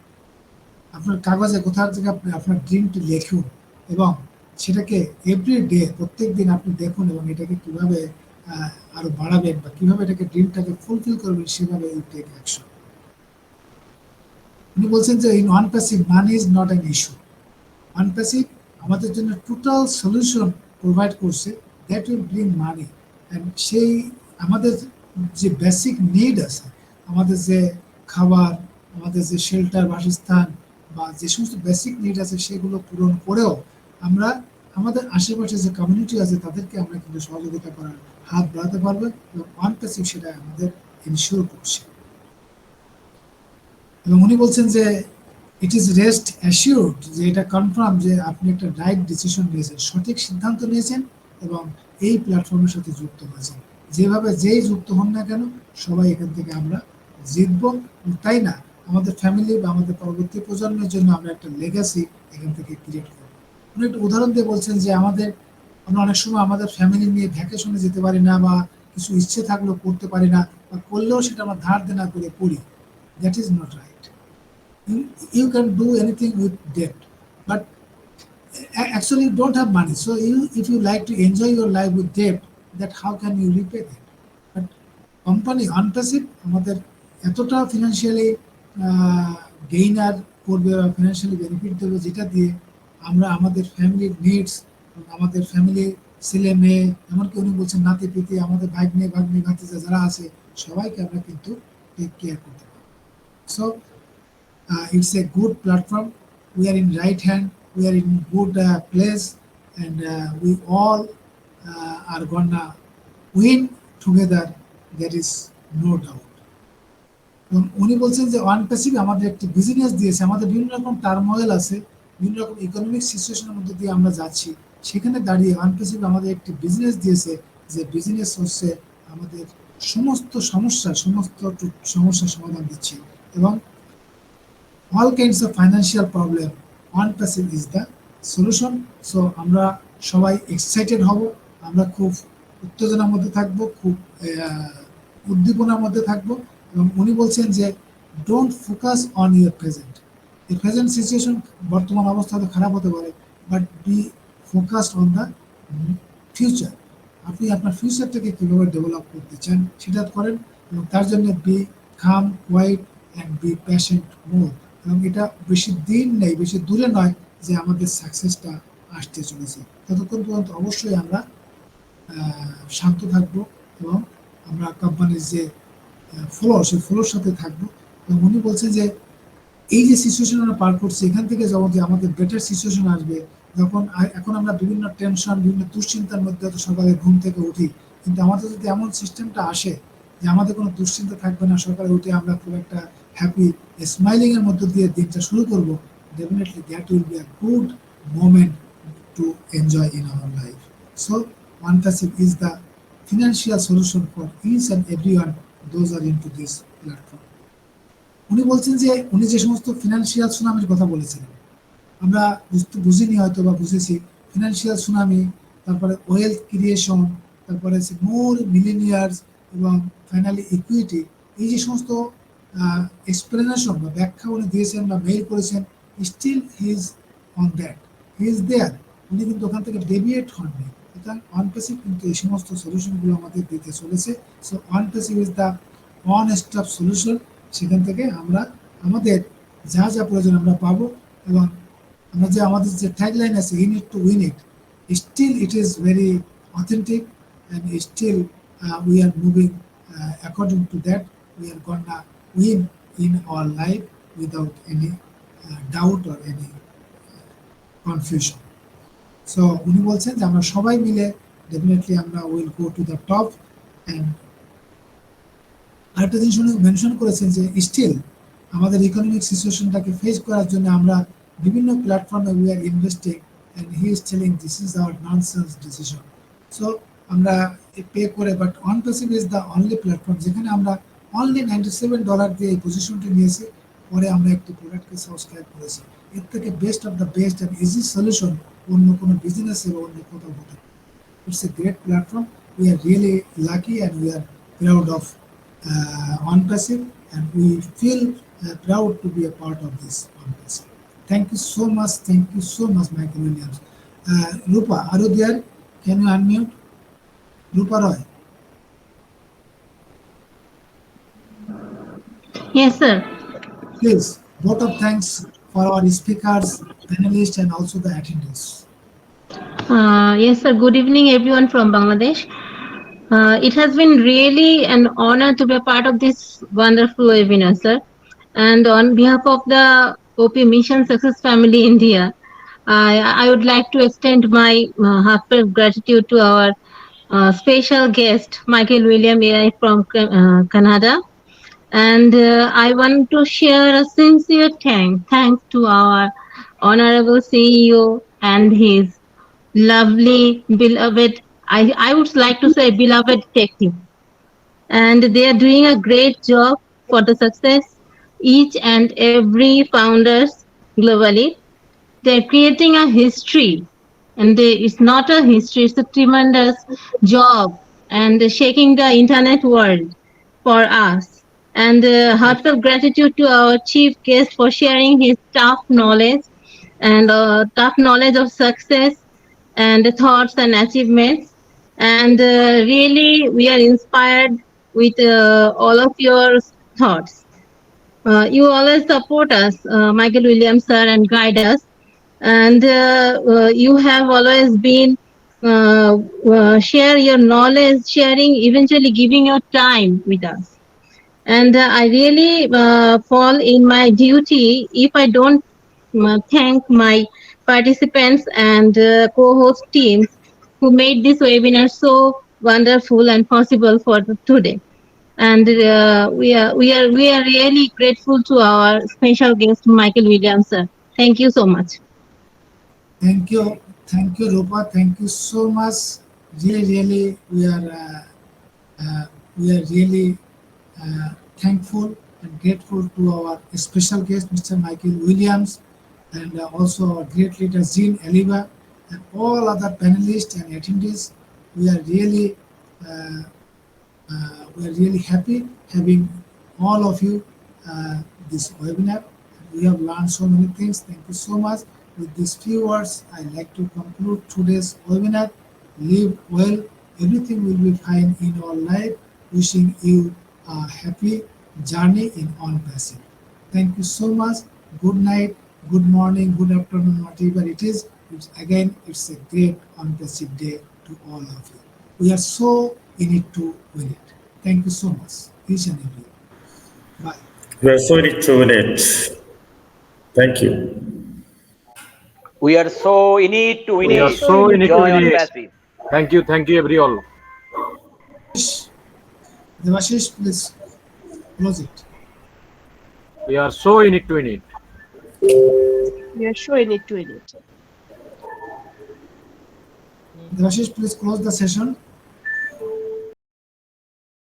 আপনার কাগজে কোথাও থেকে আপনি আপনার ড্রিমটি লিখুন এবং সেটাকে এভরি ডে, প্রত্যেক দিন আপনি দেখুন এবং এটাকে কিভাবে আরো বাড়াবেন বা কিভাবে এটাকে ড্রিমটাকে ফুলফিল করবেন, সেভাবে ইউ টেক অ্যাকশন। উনি বলছেন যে in on passive money is not an issue. On passive আমাদের জন্য টোটাল সলিউশন প্রোভাইড করছে, that will bring money. And সেই আমাদের যে বেসিক নিড আছে, আমাদের যে খাবার, আমাদের যে শেল্টার, বাসস্থান বা যে সমস্ত বেসিক নিড আছে সেগুলো পূরণ করেও আমরা আমাদের আশেপাশে যে কমিউনিটি আছে তাদেরকে আমরা কিন্তু সহযোগিতা করার হাত বাড়াতে পারবো, এবং অনপ্যাসিভ সেটা আমাদের ইনশিওর করছে। এবং উনি বলছেন যে ইট ইজ রেস্ট অ্যাসিওর্ড, যে এটা কনফার্ম যে আপনি একটা রাইট ডিসিশন নিয়েছেন, সঠিক সিদ্ধান্ত নিয়েছেন এবং এই প্ল্যাটফর্মের সাথে যুক্ত হয়েছেন। যেভাবে যেই যুক্ত হন না কেন, সবাই এখান থেকে আমরা জিতব। তাই না, আমাদের ফ্যামিলি বা আমাদের পরবর্তী প্রজন্মের জন্য আমরা একটা লেগাসি এখান থেকে ক্রিয়েট করব। উনি একটা উদাহরণ দিয়ে বলছেন যে আমরা অনেক সময় আমাদের ফ্যামিলি নিয়ে ভ্যাকেশনে যেতে পারি না, বা কিছু ইচ্ছে থাকলেও করতে পারি না, বা করলেও সেটা আমরা ধার দেনা করে করি। That is not right. You can do anything with debt, but actually you don't have money. So if you like to enjoy your life with debt, that how can you repay that? But company OnPassive আমাদের এতটা financially gainer করবে বা financially benefit দেবে, যেটা দিয়ে আমরা আমাদের ফ্যামিলির নিডস, আমাদের ফ্যামিলি ছেলে মেয়ে, এমনকি উনি বলছেন নাতি পিতি, আমাদের ভাগ্নে ভাতিজা যারা আছে সবাইকে আমরা কিন্তু টেক কেয়ার করতে পারি। So it's a good platform. We are in right hand. We are in good place, and we all are gonna win together. There is no doubt. উনি বলছেন যে অনপ্যাসিভ আমাদের একটি বিজনেস দিয়েছে। আমাদের বিভিন্ন রকম টার্মোয়েল আছে, বিভিন্ন রকম ইকোনমিক সিচুয়েশনের মধ্যে দিয়ে আমরা যাচ্ছি, সেখানে দাঁড়িয়ে অনপ্যাসিভ আমাদের একটি বিজনেস দিয়েছে, যে বিজনেস হচ্ছে আমাদের সমস্ত সমস্যার সমাধান দিচ্ছে, এবং all kinds of financial problem, OnePassive is the solution. So আমরা সবাই এক্সাইটেড হব, আমরা খুব উত্তেজনার মধ্যে থাকব, খুব উদ্দীপনার মধ্যে থাকব। এবং উনি বলছেন যে don't focus on your present. এই প্রেজেন্ট সিচুয়েশন, বর্তমান অবস্থা তো খারাপ হতে পারে, but B focused on the future. আপনি আপনার ফিউচারটাকে কীভাবে ডেভেলপ করতে চান সেটা করেন, এবং তার জন্য be calm, quite and be patient more. এবং এটা বেশি দিন নেই, বেশি দূরে নয় যে আমাদের সাকসেসটা আসতে চলেছে। ততক্ষণ পর্যন্ত অবশ্যই আমরা শান্ত থাকবো, এবং আমরা কোম্পানির যে সেই ফ্লোর সাথে থাকবো। এবং উনি বলছেন যে এই যে সিচুয়েশন আমরা পার করছি, এখান থেকে যখন যে আমাদের বেটার সিচুয়েশন আসবে, এখন আমরা বিভিন্ন টেনশন, বিভিন্ন দুশ্চিন্তার মধ্যে হয়তো সকালে ঘুম থেকে উঠি, কিন্তু আমাদের যদি এমন সিস্টেমটা আসে যে আমাদের কোনো দুশ্চিন্তা থাকবে না, সকালে উঠে আমরা খুব একটা হ্যাপি স্মাইলিং এর মধ্য দিয়ে দিনটা শুরু করব, definitely that will be a good moment to enjoy in our life. So OnePassive is the financial solution for each and everyone those are into this platform. উনি বলছেন যে উনি যে সমস্ত ফিনান্সিয়াল সুনামির কথা বলেছিলেন, আমরা বুঝিনি হয়তো বা বুঝেছি। ফিনান্সিয়াল সুনামি, তারপরে ওয়েলথ ক্রিয়েশন, তারপরে মোর মিলিনিয়ার্স, এবং ফাইনালি ইকুইটি, এই যে সমস্ত এক্সপ্লেনেশন বা ব্যাখ্যা উনি দিয়েছেন বা মেইল করেছেন, still he is on that, he is there. উনি কিন্তু ওখান থেকে ডেভিয়েট হননি। সুতরাং OnePassive কিন্তু এই সমস্ত সলিউশনগুলো আমাদের দিতে চলেছে। So OnePassive is the one stop solution. সেখান থেকে আমরা আমাদের যা যা প্রয়োজন আমরা পাবো, এবং আমাদের যে ট্যাগলাইন আছে, you need to win it, still it is very authentic, and still we are moving according to that. We are gonna win in our life without any doubt or any confusion. So উনি বলছেন যে আমরা সবাই মিলে definitely আমরা will go to the top. And আরেকটা জিনিস উনি মেনশন করেছেন যে স্টিল আমাদের ইকোনমিক সিচুয়েশনটাকে ফেস করার জন্য আমরা বিভিন্ন প্ল্যাটফর্মে we are investing, and he is telling this is our nonsense decision. So আমরা পে করে, but OnePassive is the only platform যেখানে আমরা অনলি $97 দিয়ে এই পজিশনটি নিয়েছি, পরে আমরা একটি প্রোডাক্টকে সাবস্ক্রাইব করেছি। এর থেকে best of the best and easy solution অন্য কোনো বিজনেসে বা অন্য কোথাও হতে পারে। It's a great platform. We are really lucky and we are proud of OnePassive, and we feel proud to be a part of this OnePassive. Thank you so much, Michael Williams. Rupa, are you there? Can you unmute? Rupa Roy. Yes, sir. Please, vote of thanks for our speakers, panelists, and also the attendees. Yes, sir. Good evening, everyone from Bangladesh. It has been really an honor to be a part of this wonderful webinar, sir. And on behalf of the OP Mission Success Family India, I would like to extend my heartfelt gratitude to our special guest, Michael William AI from Canada. And I want to share a sincere thanks to our honorable CEO and his lovely, beloved, I would like to say beloved tech team. And they are doing a great job for the success each and every founders globally. They're creating a history, and it's not a history, it's a tremendous job and shaking the internet world for us. And heartfelt gratitude to our chief guest for sharing his tough knowledge of success and thoughts and achievements. And really, we are inspired with all of your thoughts. You always support us, Michael Williams sir, and guide us. And you have always been share your knowledge, sharing, eventually giving your time with us. And I really fall in my duty if I don't thank my participants and co-host teams who made this webinar so wonderful and possible for today. And we are really grateful to our special guest Michael Williams, sir. Thank you so much. Thank you, Rupa. Thank you so much. Really, we are really thankful and grateful to our special guest, Mr. Michael Williams, and also our great leader, Jean Eliva, and all other panelists and attendees. We are really happy having all of you this webinar. We have learned so many things. Thank you so much. With these few words, I'd like to conclude today's webinar. Live well. Everything will be fine in your life. Wishing you a happy journey in On Passive. Thank you so much. Good night, good morning, good afternoon, whatever it is. It's a great On Passive day to all of you. We are so in it to win it. Thank you so much, each and every. Bye. We are sorry to it. Thank you. We are so in it to win We are it. so in it to Enjoy win on it. passive. Thank you, everyone. Devashish, please close it. We are so in it to win it. We are sure in it to win it. Devashish, please close the session.